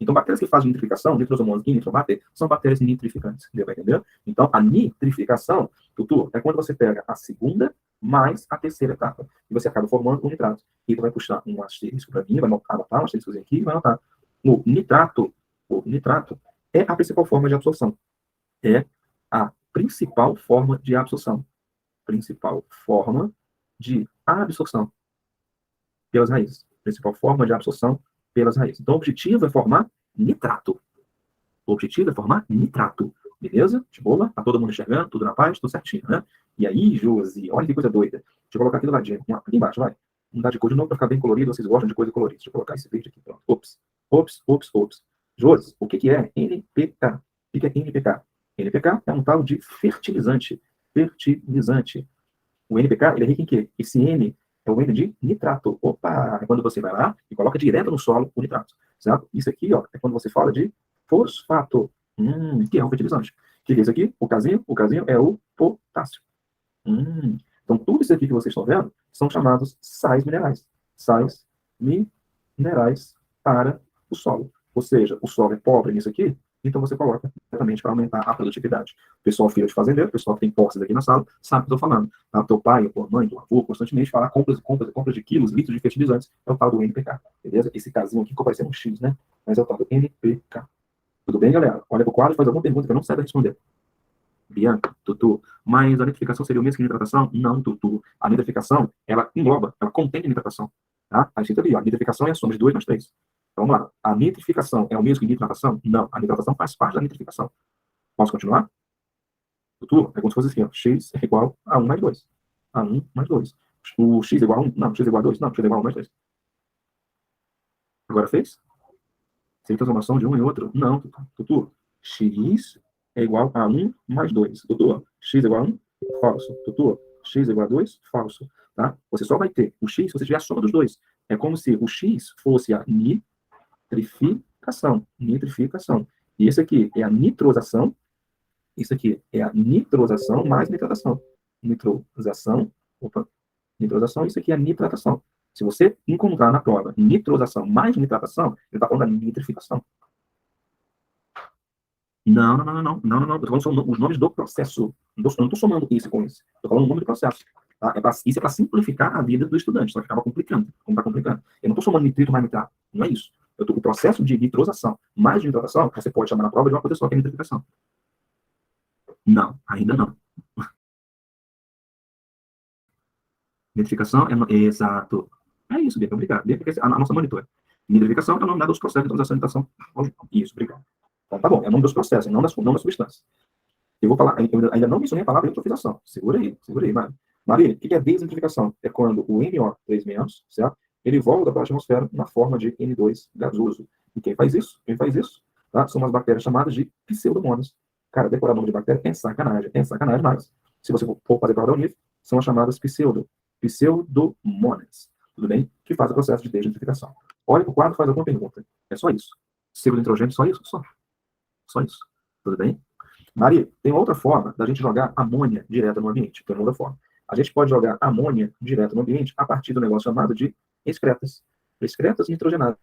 Então, bactérias que fazem nitrificação, nitrosomonas e nitrobacter, são bactérias nitrificantes. Deu para entender? Então, a nitrificação, Tutu, é quando você pega a segunda mais a terceira etapa. E você acaba formando um nitrato. E tu vai puxar um asterisco para mim, vai anotar um asterisco aqui e vai anotar. O nitrato é a principal forma de absorção. É a principal forma de absorção. Principal forma de absorção pelas raízes. Principal forma de absorção pelas raízes. Então, o objetivo é formar nitrato. Beleza? De boa? Tá todo mundo enxergando? Tudo na paz? Tudo certinho, né? E aí, Josi, olha que coisa doida. Deixa eu colocar aqui do ladinho. Aqui embaixo, vai. Mudar de cor de novo para ficar bem colorido. Vocês gostam de coisa colorida. Deixa eu colocar esse verde aqui. Pronto. Ops. Josi, o que é NPK? O que é NPK? NPK é um tal de fertilizante. O NPK, ele é rico em quê? Esse N é o N de nitrato. Opa! É quando você vai lá e coloca direto no solo o nitrato. Certo? Isso aqui, ó, é quando você fala de fosfato. Que é um fertilizante. O que é isso aqui? O casinho é o potássio. Então, tudo isso aqui que vocês estão vendo são chamados sais minerais. Sais minerais para o solo. Ou seja, o solo é pobre nisso aqui, então você coloca diretamente para aumentar a produtividade. O pessoal, filho de fazendeiro, o pessoal que tem posses aqui na sala, sabe o que eu estou falando. Tá? Teu pai, a tua mãe, teu avô, constantemente falar compras de quilos, litros de fertilizantes, é o tal do NPK. Beleza? Esse casinho aqui ficou parecendo um X, né? Mas é o tal do NPK. Tudo bem, galera? Olha pro quadro e faz alguma pergunta que eu não saiba responder. Bianca, Tutu, mas a nitrificação seria o mesmo que nitratação? Não, Tutu. A nitrificação, ela engloba, ela contém nitratação. Tá? A gente ali, ó, a nitrificação é a soma de 2 mais 3. Então, vamos lá. A nitrificação é o mesmo que nitratação? Não. A nitratação faz parte da nitrificação. Posso continuar? Tutu, é como se fosse assim, ó. X é igual a 1 mais 2. A 1 mais 2. O X é igual a 1? Não. X é igual a 2? Não. X é igual a 1 mais 2. Agora fez? Sem transformação de um em outro? Não, Tutu. X é igual a 1 mais 2. Tutu, x é igual a 1? Falso. Tutu, x é igual a 2? Falso. Tá? Você só vai ter o x se você tiver a soma dos dois. É como se o x fosse a nitrificação. Nitrificação. E esse aqui é a nitrosação. Isso aqui é a nitrosação mais nitratação. Nitrosação. Opa. Nitrosação. Isso aqui é a nitratação. Se você encontrar na prova nitrosação mais nitratação, ele está falando da nitrificação. Não, não, não, não, não, não, eu estou falando os nomes do processo. Eu não estou somando isso com isso. Estou falando o nome do processo. Tá? Isso é para simplificar a vida do estudante, só que acaba complicando. Como está complicando. Eu não estou somando nitrito mais nitrato. Não é isso. O processo de nitrosação mais de nitratação, você pode chamar na prova de uma coisa só, que é nitrificação. Não, ainda não. Nitrificação é. Exato. É isso, Bia, obrigado. Bia, porque a nossa monitora. Nitrificação é o nome dado aos processos de nitrosação e nitração. Isso, obrigado. Então, tá bom, é o nome dos processos, não da substância. Eu vou falar, eu ainda não mencionei a palavra eutrofização. Segura aí, Maria. Maria, o que é desentrificação? É quando o NO3-, certo? Ele volta para a atmosfera na forma de N2 gasoso. E quem faz isso? Tá? São as bactérias chamadas de pseudomonas. Cara, decorar o nome de bactéria é sacanagem, mas se você for fazer prova da Unif, são as chamadas pseudomonas. Tudo bem? Que faz o processo de desentrificação. Olha para o quadro e faz alguma pergunta. É só isso. Ciclo de nitrogênio, só isso? Só isso. Tudo bem? Maria, tem outra forma da gente jogar amônia direto no ambiente. Tem outra forma. A gente pode jogar amônia direto no ambiente a partir do negócio chamado de excretas. Excretas nitrogenadas.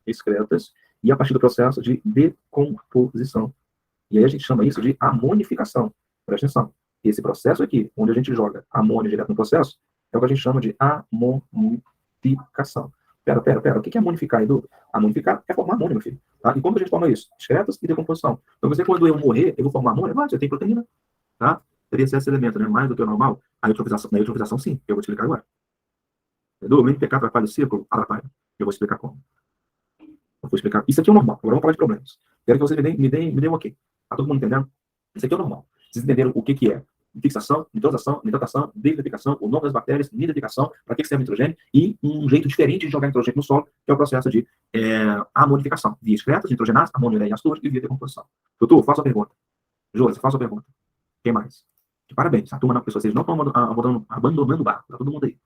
Excretas. E a partir do processo de decomposição. E aí a gente chama isso de amonificação. Presta atenção. Esse processo aqui, onde a gente joga amônia direto no processo, é o que a gente chama de amonificação. Pera. O que é amonificar, Edu? Amonificar é formar amônia, meu filho. Tá? E como que a gente forma isso? Excretas e decomposição. Então, você, quando eu morrer, eu vou formar amônia? Você tem proteína. Tá? Teria esse elemento, né? Mais do que o normal. A eutrofização, na eutrofização, sim. Eu vou te explicar agora. Edu, o NPK atrapalha o ciclo? Atrapalha. Eu vou explicar como. Eu vou explicar. Isso aqui é o normal. Agora vamos falar de problemas. Quero que vocês me deem um ok. Tá todo mundo entendendo? Isso aqui é o normal. Vocês entenderam o que é fixação, nitrosação, nitratação, denitrificação, o nome das bactérias, nitrificação, para que serve nitrogênio, e um jeito diferente de jogar nitrogênio no solo, que é o processo de amonificação. Via excretas, nitrogenadas, amônia e ácido e via decomposição. Doutor, faça a pergunta. Josi, faça a pergunta. Quem mais? Parabéns. A turma não, pessoal, vocês não estão abandonando o barco. Tá todo mundo aí.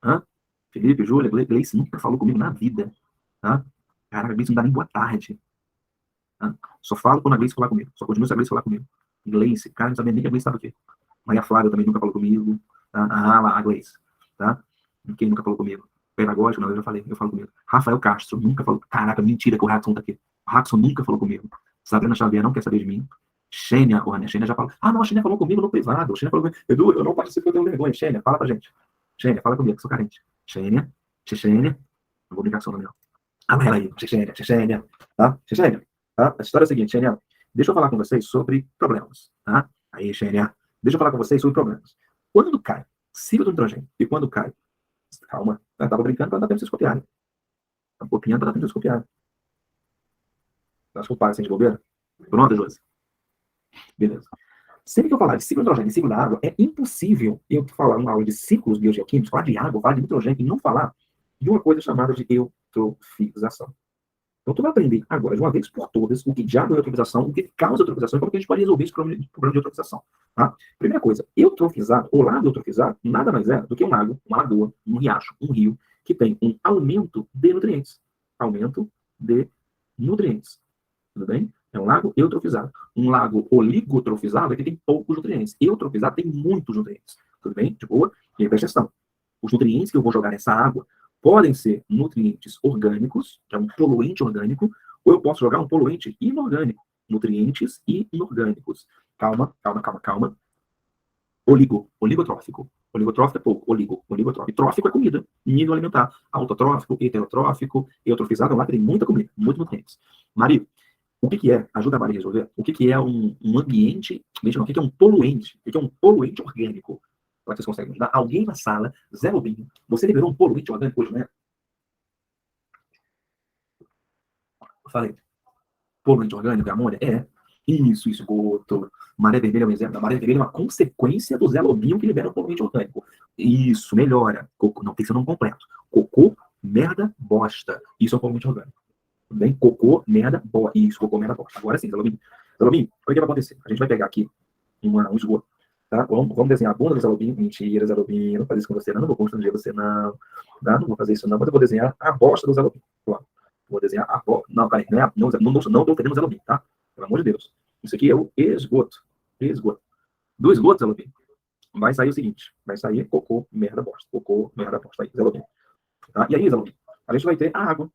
Hã? Felipe, Júlia, Gleice nunca falou comigo na vida. Tá? Caraca, a Gleice não dá nem boa tarde. Tá? Só falo quando a Gleice falar comigo. Só continua se a Gleice falar comigo. Gleice, cara, não sabia nem que a Gleice estava aqui. Maria Flávia também nunca falou comigo. Tá? Lá, a Gleice. Tá? Quem nunca falou comigo? Pedagógico, não, eu já falei, eu falo comigo. Rafael Castro, nunca falou. Caraca, mentira que o Hackson tá aqui. O Hackson nunca falou comigo. Sabrina Xavier não quer saber de mim. Xênia, a Xênia já falou. Não, a Xênia falou comigo no privado. A Xênia falou comigo. Edu, eu não participo, eu tenho vergonha. Xênia, fala pra gente. Xênia, fala comigo, que sou carente. Xênia. Não vou brincar com seu nome, não. Mas ela aí, Xênia. Tá? Xênia. Tá? A história é a seguinte, Xênia. Deixa eu falar com vocês sobre problemas, tá? Aí, Xênia, deixa eu falar com vocês sobre problemas. Quando cai ciclo do nitrogênio e quando cai... Calma, eu tava brincando para dar tempo de vocês copiarem. Um pouquinho para dar tempo de vocês copiarem. Acho que eu paro sem de bobeira. Pronto, Josi? Beleza. Sempre que eu falar de ciclo do nitrogênio e ciclo da água, é impossível eu falar uma aula de ciclos biogeoquímicos, falar de água, falar de nitrogênio e não falar de uma coisa chamada de eutrofização. Então, tu vai aprender agora, de uma vez por todas, o que diabo é eutrofização, o que causa eutrofização e como que a gente pode resolver esse problema de eutrofização. Tá? Primeira coisa, eutrofizar, ou lago eutrofizar, nada mais é do que um lago, uma lagoa, um riacho, um rio, que tem um aumento de nutrientes. Aumento de nutrientes. Tudo bem? É um lago eutrofizado. Um lago oligotrofizado é que tem poucos nutrientes. Eutrofizado tem muitos nutrientes. Tudo bem? De boa? E aí, presta atenção. Os nutrientes que eu vou jogar nessa água Podem ser nutrientes orgânicos, que é um poluente orgânico, ou eu posso jogar um poluente inorgânico, nutrientes inorgânicos. Calma, calma, calma, calma. Oligotrófico. Oligotrófico é pouco, oligotrófico. Trófico é comida, nível alimentar. Autotrófico, heterotrófico, eutrofizado, lá tem muita comida, muitos nutrientes. Mari, o que é? Ajuda a Mari a resolver. O que é um ambiente, veja, o que é um poluente? O que é um poluente orgânico? Será que vocês conseguem ajudar? Alguém na sala, Zé Lobinho, você liberou um poluente orgânico hoje, né? Eu falei, poluente orgânico é amônia? É. Isso, esgoto. Maré vermelha é um exemplo. A maré vermelha é uma consequência do Zé Lobinho que libera o poluente orgânico. Isso, melhora. Cocô, não, tem que ser um nome completo. Cocô, merda, bosta. Isso é um poluente orgânico. Tudo bem? Cocô, merda, bosta. Isso, cocô, merda, bosta. Agora sim, Zé Lobinho. Zé Lobinho, o que vai acontecer? A gente vai pegar aqui um esgoto. Tá? Vamos desenhar a bunda do Zé Lobinho. Mentira, Zé Lobinho. Não vou fazer isso com você, não. Não vou constranger você, não. Tá? Não vou fazer isso, não. Mas eu vou desenhar a bosta do Zé Lobinho. Vou desenhar a bosta. Não, peraí. Não estou querendo Zé Lobinho, tá? Pelo amor de Deus. Isso aqui é o esgoto. Esgoto. Do esgoto, Zé Lobinho, vai sair o seguinte. Vai sair cocô, merda, bosta. Cocô, merda, bosta. Aí, Zé Lobinho. Tá? E aí, Zé Lobinho, a gente vai ter a água.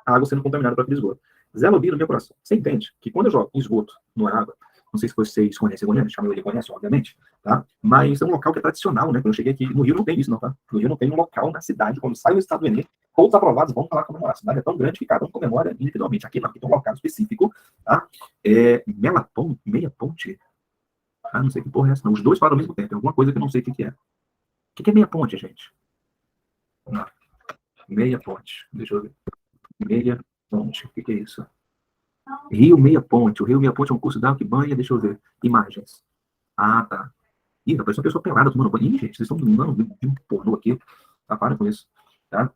A água sendo contaminada por aquele esgoto. Zé Lobinho, no meu coração, você entende que quando eu jogo esgoto numa água, não sei se vocês conhecem Goiânia, chama ele conhece, obviamente, tá? Mas é um local que é tradicional, né? Quando eu cheguei aqui, no Rio não tem isso, não, tá? No Rio não tem um local na cidade, quando sai o estado do Enem, todos aprovados vão falar comemorar. A cidade é tão grande que cada um comemora individualmente. Aqui não, aqui tem um local específico, tá? Meia ponte? Ah, não sei que porra é essa, não. Os dois falam ao mesmo tempo, é alguma coisa que eu não sei o que é. O que é meia ponte, gente? Não. Meia ponte, deixa eu ver. Meia ponte, o que é isso? Rio Meia Ponte. O Rio Meia Ponte é um curso d'água que banha, deixa eu ver. Imagens. Ah, tá. Ih, parece uma pessoa pelada tomando banho. Ih, gente, vocês estão de um pornô aqui. Tá, para com isso. Tá?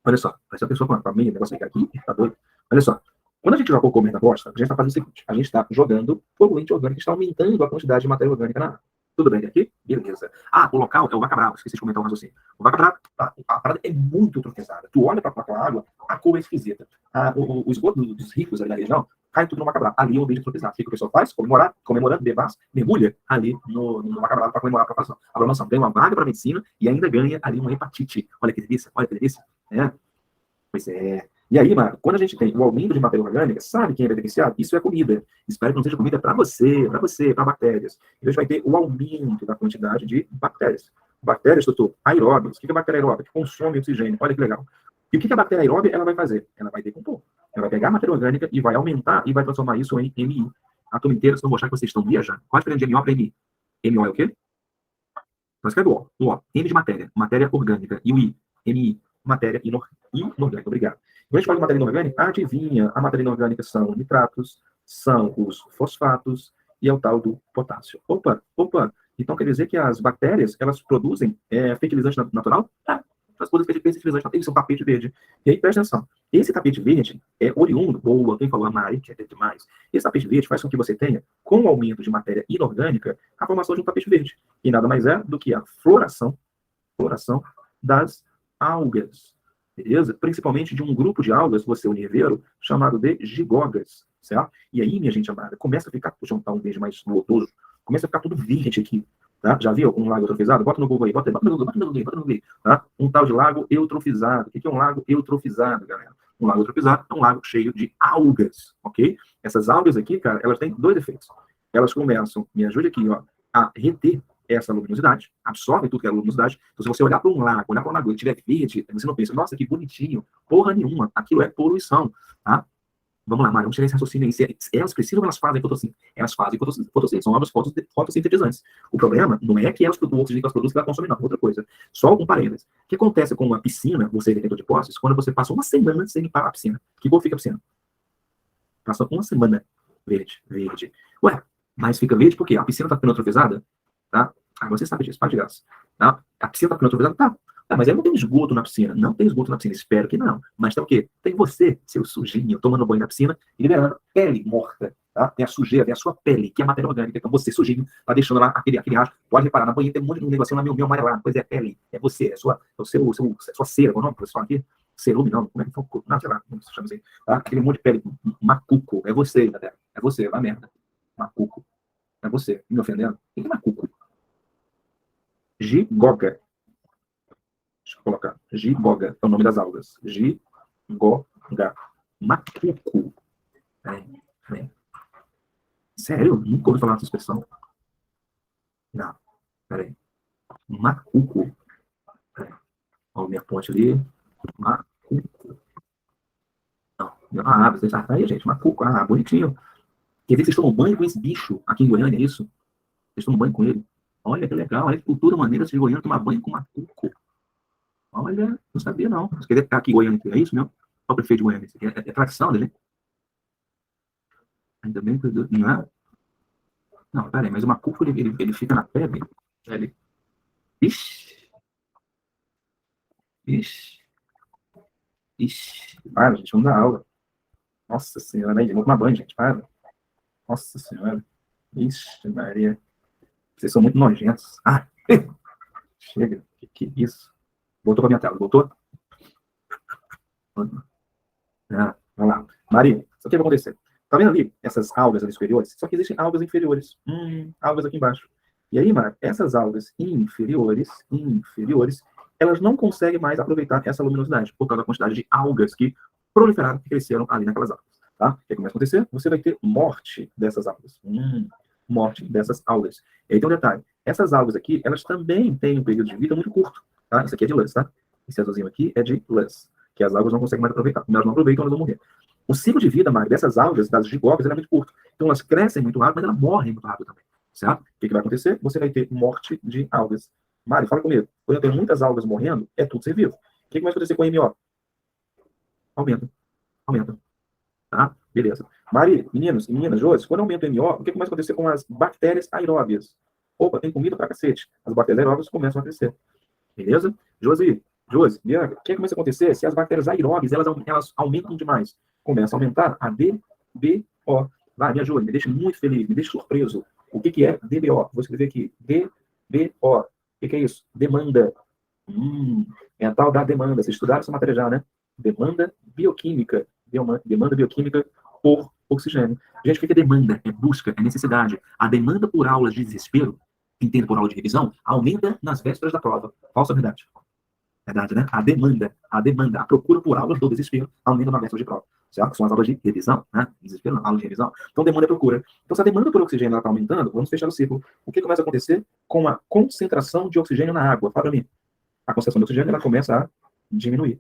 Olha só, parece uma pessoa com a meia, negócio aqui, tá doido? Olha só. Quando a gente joga cocô na bosta, a gente está fazendo o seguinte: a gente está jogando poluente orgânico, que está aumentando a quantidade de matéria orgânica na água. Tudo bem aqui? Beleza. Ah, o local é o Vaca Brava, esqueci de comentar um raciocínio. O Vaca Brava, tá, a parada é muito eutrofizada. Tu olha para aquela água, a cor é esquisita. O esgoto dos ricos ali da região cai tudo no Vaca Brava. Ali é um ambiente eutrofizado. O que o pessoal faz? Comemorando, bebas, mergulha ali no Vaca Brava para comemorar a promoção. Ganha uma vaga para medicina e ainda ganha ali uma hepatite. Olha que delícia, olha que delícia. É. Pois é. E aí, mano, quando a gente tem o aumento de matéria orgânica, sabe quem é beneficiado? Isso é comida. Espero que não seja comida para você, para bactérias. Então, a gente vai ter o aumento da quantidade de bactérias. Bactérias, doutor, aeróbias. O que é bactéria aeróbica? Que consome oxigênio. Olha que legal. E o que a bactéria aeróbia ela vai fazer? Ela vai decompor. Ela vai pegar a matéria orgânica e vai aumentar e vai transformar isso em MI. A turma inteira, se não mostrar que vocês estão viajando. Qual a diferença de MO para MI? MO é o quê? Então, escreve o O. M de matéria, matéria orgânica. E o I, MI, matéria inorgânica. Obrigado. Quando a gente fala de matéria inorgânica, adivinha, a matéria inorgânica são nitratos, são os fosfatos e é o tal do potássio. Opa. Então quer dizer que as bactérias, elas produzem fertilizante natural? Tá. Elas produzem fertilizante natural. Isso é um tapete verde. E aí, presta atenção. Esse tapete verde é oriundo, boa, quem falou a Mari, que é demais. Esse tapete verde faz com que você tenha, com o aumento de matéria inorgânica, a formação de um tapete verde. E nada mais é do que a floração das algas. Beleza? Principalmente de um grupo de algas, você é univeiro, chamado de gigogas, certo? E aí, minha gente amada, começa a ficar, deixa eu botar um verde mais lotoso, começa a ficar tudo verde aqui, tá? Já viu um lago eutrofizado? Bota no Google aí, bota no Google, tá? Um tal de lago eutrofizado. O que é um lago eutrofizado, galera? Um lago eutrofizado é um lago cheio de algas, ok? Essas algas aqui, cara, elas têm dois efeitos. Elas começam, me ajude aqui, ó, a reter essa luminosidade, absorve tudo que é luminosidade. Então, se você olhar para um lago, olhar para um lago e tiver verde, você não pensa, nossa, que bonitinho. Porra nenhuma, aquilo é poluição, tá? Vamos lá, Mário, vamos tirar esse raciocínio aí. Elas precisam, elas fazem fotossíntese. Elas fazem fotossíntese, são obras fotossintetizantes. O problema não é que elas produzem o oxigênio que elas produzem que elas consomem, não, outra coisa. Só um parênteses. O que acontece com uma piscina, você detentor de posses, quando você passa uma semana sem limpar a piscina? Que cor fica a piscina? Passa uma semana verde. Ué, mas fica verde porque a piscina está ficando eutrofizada, tá? Ah, você sabe disso, para de graça. Tá? A piscina está ficando eutrofizada? Tá. Ah, mas aí não tem esgoto na piscina. Não tem esgoto na piscina, espero que não. Mas tem o quê? Tem você, seu sujinho, tomando banho na piscina e liberando pele morta. Tá? Tem a sujeira, tem a sua pele, que é a matéria orgânica. Então você, sujinho, tá deixando lá aquele rastro. Pode reparar, na banheira tem um monte de negocinho lá, meio amarelado. Pois é, pele. É você, é sua cera. Qual é o nome que você fala aqui? Cerume, não. Como é que foi? Não, sei lá, como se chama assim. Tá? Aquele monte de pele. Macuco. É você, galera. É você, vai merda. Macuco. É você. Me ofendendo? O que é macuco? Gigoga. Vou colocar. Gigoga é o nome das algas. Gigoga. Macuco. Peraí. Sério? Nunca ouvi falar dessa expressão. Não. Peraí. Macuco. Peraí. Olha minha ponte ali. Macuco. Não. Vocês tá aí, gente. Macuco. Bonitinho. Quer ver que vocês tomam banho com esse bicho aqui em Goiânia, é isso? Vocês tomam banho com ele? Olha que legal. Olha que cultura maneira de Goiânia tomar banho com macuco. Olha, não sabia não. Você quer ficar aqui em Goiânia? É isso mesmo? Olha o prefeito de Goiânia. É tradição dele, né? Ainda bem que... Não é? Não, peraí, mas o macuco, ele fica na pele? Ele... Ixi. Para, gente, vamos dar aula. Nossa senhora, né? Vamos tomar banho, gente, para. Nossa senhora. Ixi, Maria. Vocês são muito nojentos. Chega. Que é isso? Voltou pra minha tela, voltou? Vai lá. Maria, isso aqui vai acontecer. Tá vendo ali essas algas ali superiores? Só que existem algas inferiores. Algas aqui embaixo. E aí, Mar, essas algas inferiores, elas não conseguem mais aproveitar essa luminosidade, por causa da quantidade de algas que proliferaram, que cresceram ali naquelas algas. Tá? O que começa a acontecer? Você vai ter morte dessas algas. Morte dessas algas. E aí tem um detalhe. Essas algas aqui, elas também têm um período de vida muito curto. Tá? Isso aqui é de Luz, tá? Esse azulzinho aqui é de Luz, que as algas não conseguem mais aproveitar. Como elas não aproveitam, elas vão morrer. O ciclo de vida, Mari, dessas algas, das gigogas, é muito curto. Então elas crescem muito rápido, mas elas morrem muito rápido também. Certo? O que vai acontecer? Você vai ter morte de algas. Mari, fala comigo. Quando eu tenho muitas algas morrendo, é tudo ser vivo. O que vai acontecer com o MO? Aumenta. Tá? Beleza. Mari, meninos e meninas, Josi, quando aumenta o MO, o que começa a acontecer com as bactérias aeróbias? Opa, tem comida pra cacete. As bactérias aeróbias começam a crescer. Beleza? Josi, Bianca, o que começa a acontecer? Se as bactérias aeróbias, elas aumentam demais, começa a aumentar a DBO. Vai, me ajuda, me deixa muito feliz, me deixa surpreso. O que é DBO? Vou escrever aqui. DBO. O que é isso? Demanda. É a tal da demanda. Vocês estudaram essa matéria já, né? Demanda bioquímica. Demanda bioquímica por oxigênio. Gente, o que é demanda? É busca, é necessidade. A demanda por aulas de desespero, entenda por aula de revisão, aumenta nas vésperas da prova. Falsa verdade? Verdade, né? A demanda, a procura por aulas do desespero aumenta na véspera de prova. Certo? São as aulas de revisão, né? Desespero não, aula de revisão. Então, demanda é procura. Então, se a demanda por oxigênio está aumentando, vamos fechar o ciclo. O que começa a acontecer com a concentração de oxigênio na água? Fala para mim. A concentração de oxigênio, ela começa a diminuir.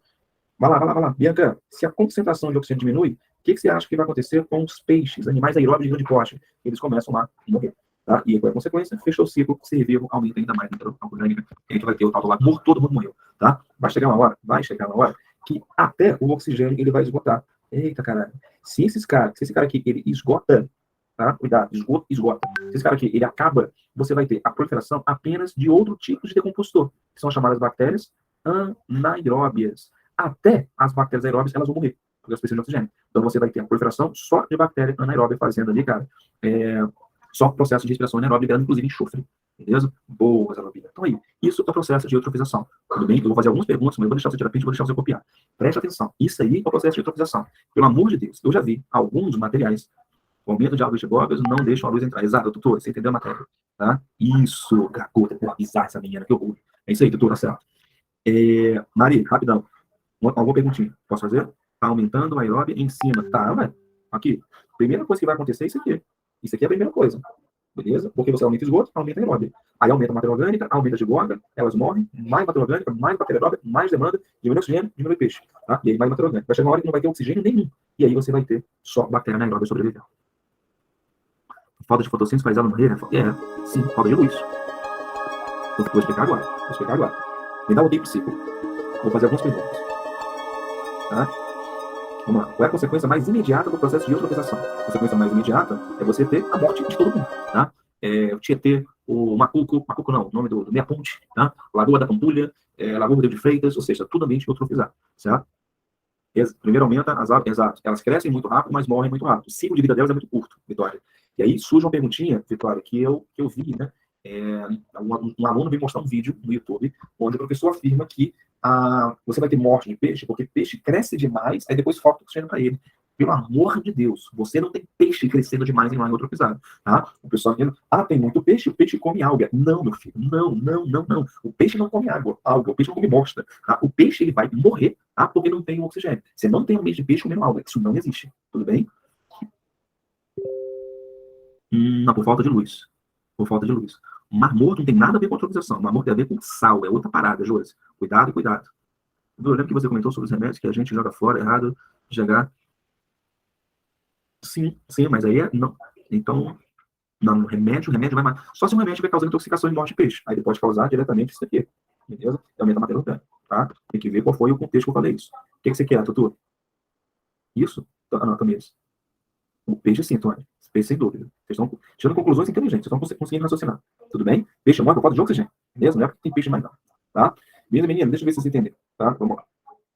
Vai lá. Bianca, se a concentração de oxigênio diminui, o que você acha que vai acontecer com os peixes, animais aeróbios de grande porte? Eles começam a morrer. Tá? E por consequência, fechou o ciclo, ser vivo aumenta ainda mais a interação orgânica, e a gente vai ter o tal do lado morto, todo mundo morreu. Tá? Vai chegar uma hora que até o oxigênio ele vai esgotar. Eita, caralho. Se esse cara aqui, ele esgota, tá? Cuidado, esgota. Se esse cara aqui, ele acaba, você vai ter a proliferação apenas de outro tipo de decompostor, que são as chamadas bactérias anaeróbias. Até as bactérias aeróbias, elas vão morrer, porque elas precisam de oxigênio. Então você vai ter a proliferação só de bactéria anaeróbia fazendo ali, cara, só processo de respiração anaeróbia, liberando inclusive enxofre. Beleza? Boa, Zé Lobinha. Então aí, isso é o processo de eutrofização. Tudo bem? Eu vou fazer algumas perguntas, mas eu vou deixar você tirar print, vou deixar você copiar. Preste atenção. Isso aí é o processo de eutrofização. Pelo amor de Deus, eu já vi alguns materiais, o aumento de algas gigogas não deixam a luz entrar. Exato, doutor, você entendeu a matéria? Tá? Isso, garota, porra, bizarra essa menina, que horror. É isso aí, doutor, tá certo. Mari, rapidão. Alguma perguntinha. Posso fazer? Tá aumentando a aeróbia em cima. Tá, velho. Aqui. Primeira coisa que vai acontecer é isso aqui. Isso aqui é a primeira coisa. Beleza? Porque você aumenta o esgoto, aumenta a aeróbia. Aí aumenta a matéria orgânica, aumenta a gigoga, elas morrem, mais matéria orgânica, mais bactéria aeróbia, mais demanda, diminui oxigênio, diminui peixe. Tá? E aí mais matéria orgânica. Vai chegar uma hora que não vai ter oxigênio nenhum. E aí você vai ter só bactéria anaeróbia sobrevivendo. Falta de fotossíntese faz ela morrer? Sim, falta de luz. Vou explicar agora. Me dá o tempo ciclo. Vou fazer algumas perguntas. Tá? Vamos lá. Qual é a consequência mais imediata do processo de eutrofização? A consequência mais imediata é você ter a morte de todo mundo. Tá? O Tietê, o Macuco não, o nome do Meia Ponte, tá? Lagoa da Pampulha, Lagoa de Freitas, ou seja, tudo ambiente eutrofizado. Certo? Primeiro aumenta as aves, exato. Elas crescem muito rápido, mas morrem muito rápido. O ciclo de vida delas é muito curto, Vitória. E aí surge uma perguntinha, Vitória, que eu vi, né? Um aluno veio mostrar um vídeo no YouTube, onde o professor afirma que você vai ter morte de peixe, porque peixe cresce demais, aí depois falta oxigênio para ele. Pelo amor de Deus, você não tem peixe crescendo demais em lago eutrofizado, tá? O pessoal dizendo, tem muito peixe, o peixe come alga. Não, meu filho, não, não, não, não. O peixe não come alga, o peixe não come bosta, tá? O peixe, ele vai morrer, tá? Porque não tem oxigênio. Você não tem um mês de peixe comendo alga, isso não existe, tudo bem? Não, por falta de luz. Por falta de luz. O Mar Morto não tem nada a ver com eutrofização, o Mar Morto tem a ver com sal, é outra parada, Josi. Cuidado, cuidado. Eu lembro que você comentou sobre os remédios que a gente joga fora, errado, jogar. Sim, sim, mas aí é. Não. Então, não, o remédio vai mais. Só se o remédio vai causar intoxicação de morte de peixe. Aí ele pode causar diretamente isso aqui. Beleza? É aumenta a matéria orgânica. Tá? Tem que ver qual foi o contexto que eu falei isso. O que você quer, Tutu? Isso? Não, também isso. O peixe, sim, Tony. Peixe, sem dúvida. Vocês estão tirando conclusões inteligentes. Vocês estão conseguindo raciocinar. Tudo bem? Peixe morre por falta de oxigênio. Beleza? Não é porque tem peixe mais não. Tá? Menina, deixa eu ver se vocês entenderam. Tá? Vamos lá.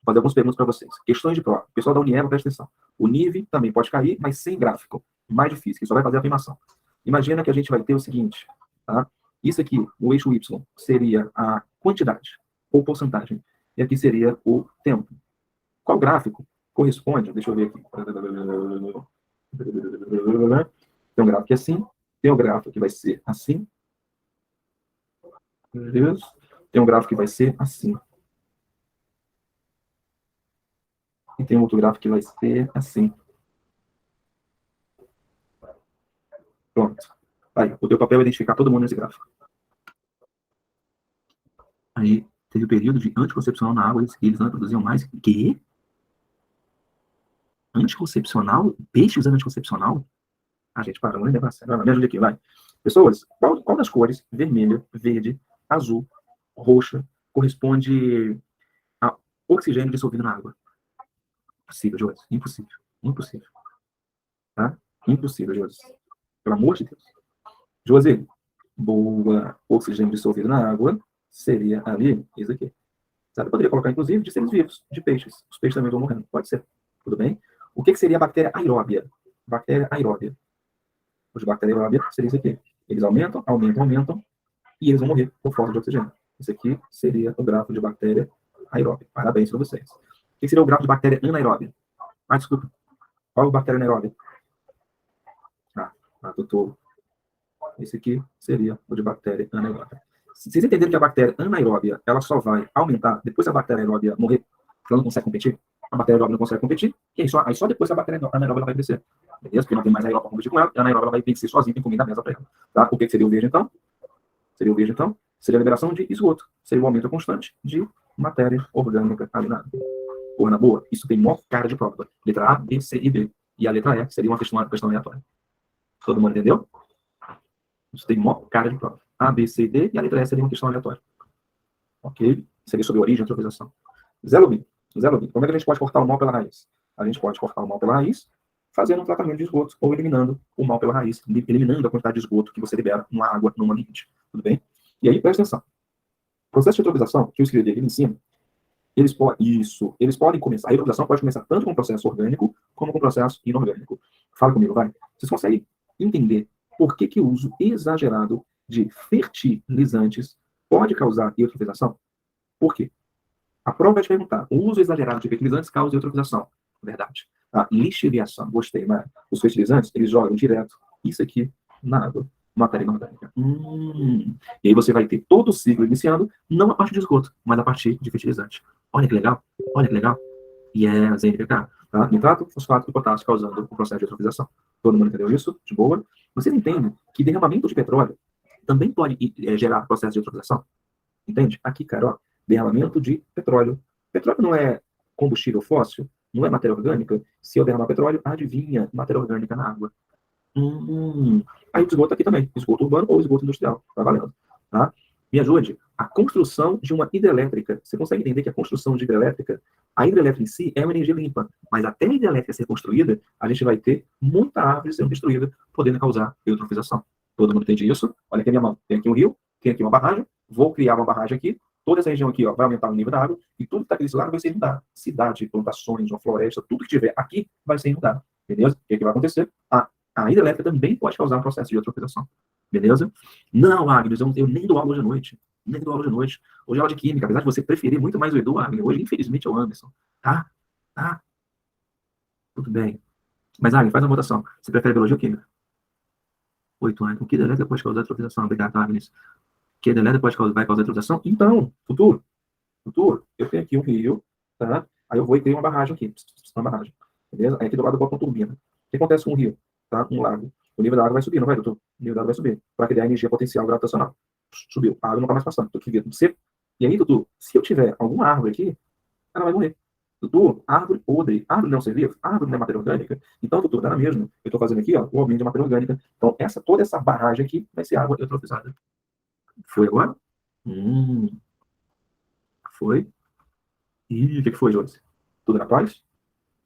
Vou fazer algumas perguntas para vocês. Questões de prova. O pessoal da Unieva, presta atenção. O NIV também pode cair, mas sem gráfico. Mais difícil, que só vai fazer a afirmação. Imagina que a gente vai ter o seguinte, tá? Isso aqui, o eixo Y, seria a quantidade, ou porcentagem. E aqui seria o tempo. Qual gráfico corresponde? Deixa eu ver aqui. Tem um gráfico que é assim, tem um gráfico que vai ser assim. Beleza? Tem um gráfico que vai ser assim. E tem outro gráfico que vai ser assim. Pronto. Aí, o teu papel é identificar todo mundo nesse gráfico. Aí, teve o período de anticoncepcional na água, eles não produziam mais. Quê? Anticoncepcional? Peixe usando anticoncepcional? Gente, para, não é negócio. Me ajuda aqui, vai. Pessoas, qual das cores, vermelha, verde, azul, roxa, corresponde a oxigênio dissolvido na água? Impossível, Josi. Impossível. Impossível. Tá? Impossível, Josi. Pelo amor de Deus. Josi, boa. Oxigênio dissolvido na água seria ali, isso aqui. Sabe? Poderia colocar, inclusive, de seres vivos, de peixes. Os peixes também vão morrendo. Pode ser. Tudo bem? O que seria a bactéria aeróbia? Bactéria aeróbia. Os bactérias aeróbia seria isso aqui. Eles aumentam, aumentam, aumentam, e eles vão morrer por falta de oxigênio. Isso aqui seria o grafo de bactéria aeróbia. Parabéns para vocês. O que seria o grafo de bactéria anaeróbia? Desculpa. Qual é a bactéria anaeróbia? Doutor. Esse aqui seria o de bactéria anaeróbia. Vocês entenderam que a bactéria anaeróbia, ela só vai aumentar depois que a bactéria anaeróbia morrer? Ela não consegue competir? A bactéria aeróbia não consegue competir, e aí só depois que a bactéria anaeróbia ela vai crescer. Beleza? Porque não tem mais aeróbia para competir com ela, e a anaeróbia ela vai vencer sozinha, tem comida na mesa para ela. Tá? O que seria o verde, então? Seria a liberação de esgoto. Seria o aumento constante de matéria orgânica ali na água. Porra, na boa, isso tem maior cara de prova. Letra A, B, C e D. E a letra E seria uma questão aleatória. Todo mundo entendeu? Isso tem maior cara de prova. A, B, C e D, e a letra E seria uma questão aleatória. Ok? Seria sobre origem e antropização. Zé Lubin. Como é que a gente pode cortar o mal pela raiz? A gente pode cortar o mal pela raiz fazendo um tratamento de esgoto ou eliminando o mal pela raiz, eliminando a quantidade de esgoto que você libera numa água, num ambiente. Tudo bem? E aí, presta atenção. O processo de eutrofização, que eu escrevi aqui em cima, eles podem começar. A eutrofização pode começar tanto com o processo orgânico como com o processo inorgânico. Fala comigo, vai. Vocês conseguem entender por que o uso exagerado de fertilizantes pode causar eutrofização? Por quê? A prova vai te perguntar: o uso exagerado de fertilizantes causa eutrofização? Verdade. A lixiviação, gostei, né? Os fertilizantes, eles jogam direto isso aqui na água, matéria inorgânica. E aí você vai ter todo o ciclo iniciando, não a partir de esgoto, mas a partir de fertilizante. Olha que legal, olha que legal. Yes, NPK. Tá? Nitrato, fosfato e potássio causando o processo de eutrofização. Todo mundo entendeu isso? De boa? Vocês entendem que derramamento de petróleo também pode gerar processo de eutrofização? Entende? Aqui, cara, ó, derramamento de petróleo. Petróleo não é combustível fóssil? Não é matéria orgânica? Se eu derramar petróleo, adivinha, matéria orgânica na água. Aí o esgoto aqui também, esgoto urbano ou esgoto industrial, tá valendo. Tá? Me ajude. A construção de uma hidrelétrica. Você consegue entender que a construção de hidrelétrica, a hidrelétrica em si é uma energia limpa, mas até a hidrelétrica ser construída, a gente vai ter muita árvore sendo destruída, podendo causar eutrofização. Todo mundo entende isso? Olha aqui a minha mão. Tem aqui um rio, tem aqui uma barragem, vou criar uma barragem aqui, toda essa região aqui ó, vai aumentar o nível da água, e tudo que está aqui desse lado vai ser inundado. Cidade, plantações, uma floresta, tudo que tiver aqui vai ser inundado. Beleza? O que vai acontecer? A hidrelétrica também pode causar um processo de eutrofização. Beleza? Não, Agnes, eu nem dou aula hoje à noite. Nem dou aula hoje à noite. Hoje é aula de química. Apesar de você preferir muito mais o Edu, Agnes, hoje, infelizmente, é o Anderson. Tá? Tudo bem. Mas, Agnes, faz uma votação. Você prefere biologia ou química? 8 anos. O que deleta pode causar eutrofização? Obrigado, Agnes. O que deleta vai causar eutrofização? Então, futuro, eu tenho aqui um rio, tá? Aí eu vou e crio uma barragem aqui. Uma barragem. Beleza? Aí aqui do lado eu boto uma turbina. O que acontece com um rio? Tá? Um lago. O nível da água vai subir, não vai, doutor? O nível da água vai subir. Para criar energia potencial gravitacional. Subiu. A água não está mais passando. Tô aqui vendo. E aí, doutor, se eu tiver alguma árvore aqui, ela vai morrer. Doutor, árvore podre, árvore não é um ser vivo, árvore não é matéria orgânica. Então, doutor, dá na mesma. Eu estou fazendo aqui, ó, o aumento de matéria orgânica. Então, toda essa barragem aqui vai ser água eutrofizada. Foi agora? Foi. E o que foi, Joyce? Tudo na paz?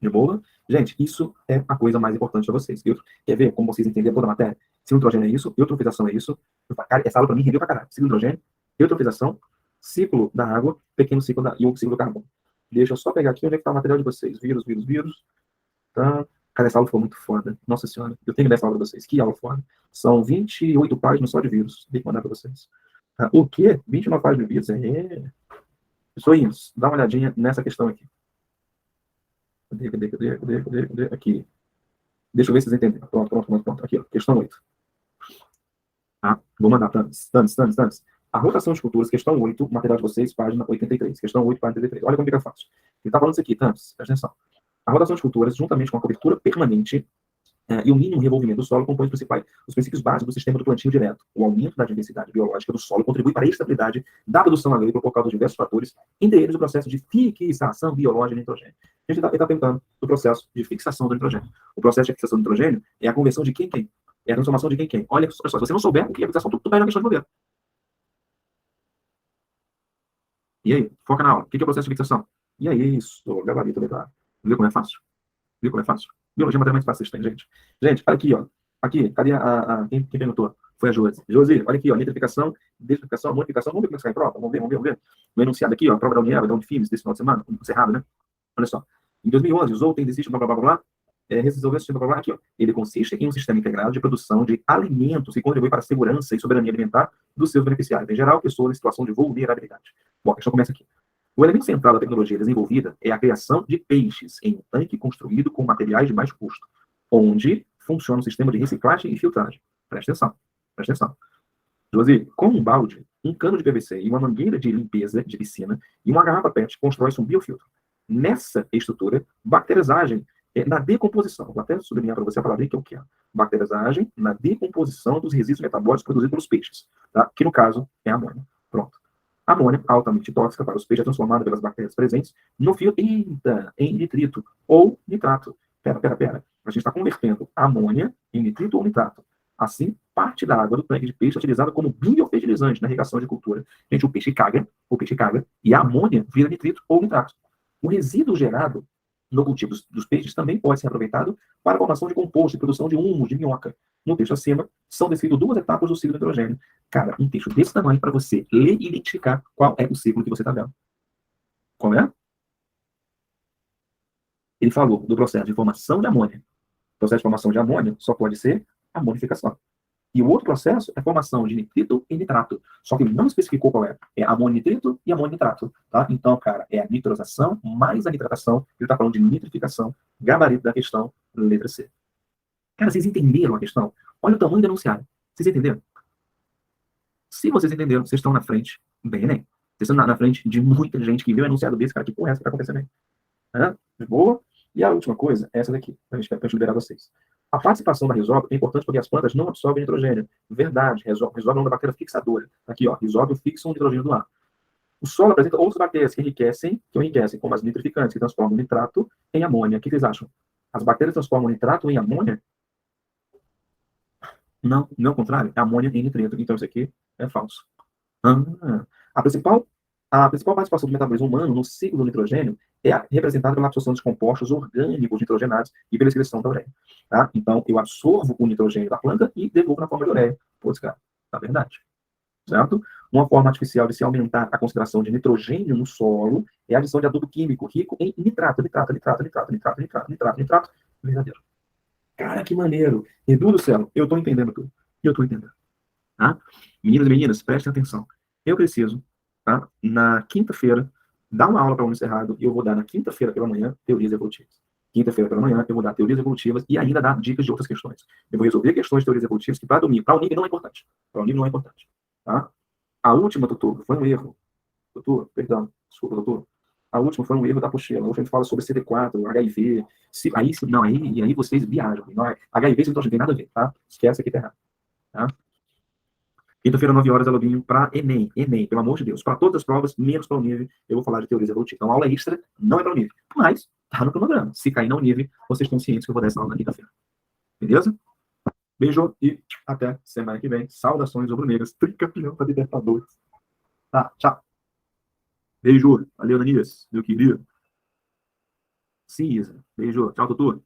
De boa? Gente, isso é a coisa mais importante para vocês. Quer ver como vocês entenderam toda a matéria? Se o nitrogênio é isso, eutrofização é isso. Cara, essa aula para mim rendeu pra caralho. Ciclo de hidrogênio, eutrofização, ciclo da água, pequeno ciclo e o ciclo do carbono. Deixa eu só pegar aqui onde é que está o material de vocês. Vírus. Tá? Cara, essa aula ficou muito foda. Nossa senhora, eu tenho que dar essa aula para vocês. Que aula foda. São 28 páginas só de vírus. Tem que mandar para vocês. Tá? O quê? 29 páginas de vírus? Pessoinhas, dá uma olhadinha nessa questão aqui. Cadê? Aqui. Deixa eu ver se vocês entendem. Pronto. Aqui, ó. Questão 8. Tá? Vou mandar. Tantos. A rotação de culturas, questão 8, material de vocês, página 83. Questão 8, página 83. Olha como fica fácil. Ele está falando isso aqui, Tantos. Presta atenção. A rotação de culturas, juntamente com a cobertura permanente e o mínimo revolvimento do solo, compõe os princípios básicos do sistema do plantio direto. O aumento da diversidade biológica do solo contribui para a estabilidade da produção agrícola por causa de diversos fatores, entre eles o processo de fixação biológica de nitrogênio. A gente está perguntando do processo de fixação do nitrogênio. O processo de fixação do nitrogênio é a conversão de quem? É a transformação de quem? Olha só, se você não souber o que é fixação, tu vai na questão de governo. E aí, foca na aula. O que é o processo de fixação? E aí, isso, gabarito, legal. Viu como é fácil? Biologia é matéria mais fácil, tem, gente. Gente, aqui, ó. Aqui, cadê quem perguntou? Foi a Josi. Josi, olha aqui, ó. Nitrificação, desertificação, modificação. Vamos ver como é que sai em prova? Vamos ver. No enunciado aqui, ó. A prova da Unieva, da Unifines, desse final de semana. Encerrado, né? Olha só. Em 2011, usou o tendicista, blá. Resolveu o sistema, blá, aqui, ó. Ele consiste em um sistema integrado de produção de alimentos que contribui para a segurança e soberania alimentar dos seus beneficiários, em geral, pessoas em situação de vulnerabilidade. Bom, a questão começa aqui. O elemento central da tecnologia desenvolvida é a criação de peixes em um tanque construído com materiais de baixo custo, onde funciona um sistema de reciclagem e filtragem. Presta atenção. Josi, com um balde, um cano de PVC e uma mangueira de limpeza de piscina e uma garrafa PET, constrói-se um biofiltro. Nessa estrutura, bactérias agem na decomposição. Vou até sublinhar para você a palavra que eu quero. Bactérias agem na decomposição dos resíduos metabólicos produzidos pelos peixes, tá? Que no caso é a amônia. Pronto. A amônia, altamente tóxica para os peixes, é transformada pelas bactérias presentes no filtro em nitrito ou nitrato. Pera. A gente está convertendo a amônia em nitrito ou nitrato. Assim, parte da água do tanque de peixe é utilizada como biofertilizante na irrigação de cultura. Gente, o peixe caga, e a amônia vira nitrito ou nitrato. O resíduo gerado no cultivo dos peixes também pode ser aproveitado para a formação de composto e produção de humus, de minhoca. No texto acima, são descritas 2 etapas do ciclo do nitrogênio. Cara, um texto desse tamanho para você ler e identificar qual é o ciclo que você está vendo. Qual é? Ele falou do processo de formação de amônia. O processo de formação de amônia só pode ser amonificação. E o outro processo é a formação de nitrito e nitrato. Só que ele não especificou qual é. É amônio nitrito e amônio nitrato. Tá? Então, cara, é a nitrosação mais a nitratação. Ele está falando de nitrificação. Gabarito da questão, letra C. Cara, vocês entenderam a questão? Olha o tamanho do enunciado. Vocês entenderam? Se vocês entenderam, vocês estão na frente bem Enem. Vocês estão na frente de muita gente que viu o enunciado desse, cara, que porra é essa que está acontecendo aí? De boa? E a última coisa é essa daqui, para a gente liberar vocês. A participação da risóbio é importante porque as plantas não absorvem nitrogênio. Verdade, risóbio é uma bactéria fixadora. Aqui, ó, risóbio fixa o nitrogênio do ar. O solo apresenta outras bactérias que enriquecem, como as nitrificantes, que transformam nitrato em amônia. O que vocês acham? As bactérias transformam nitrato em amônia? Não, não é o contrário, é amônia em nitrito. Então isso aqui é falso. A principal participação do metabolismo humano no ciclo do nitrogênio é representada pela absorção dos compostos orgânicos nitrogenados e pela excreção da ureia. Tá? Então, eu absorvo o nitrogênio da planta e devolvo na forma de ureia. Putz, cara, tá verdade. Certo? Uma forma artificial de se aumentar a concentração de nitrogênio no solo é a adição de adubo químico rico em nitrato. Verdadeiro. Cara, que maneiro. Edu do céu, eu tô entendendo tudo. Tá? Meninos e meninas, prestem atenção. Eu preciso, na quinta-feira, dar uma aula para o aluno Cerrado, e eu vou dar na quinta-feira pela manhã, teorias evolutivas. Quinta-feira pela manhã, eu vou dar teorias evolutivas e ainda dar dicas de outras questões. Eu vou resolver questões de teorias evolutivas que para domingo, para o nível não é importante. Para o nível não é importante. Tá? A última, doutor, foi um erro. Doutor, perdão, desculpa, doutor. A última foi um erro da apostila. Hoje a gente fala sobre CD4, HIV. Não, aí vocês viajam. Não é, HIV e não tem nada a ver, tá? Esquece aqui, tá errado. Tá? Quinta-feira, 9 horas, Elobinho, para Enem. Enem, pelo amor de Deus. Para todas as provas, menos para o nível, eu vou falar de teorias evolutivas. Então, aula extra não é para o nível. Mas, tá no cronograma. Se cair no nível, vocês estão cientes que eu vou dar essa aula na quinta-feira. Beleza? Beijo e até semana que vem. Saudações rubro-negras, tricampeão da Libertadores. Tá, tchau. Beijo. Valeu, Danias, meu querido. Sim, Isa. Beijo. Tchau, doutor.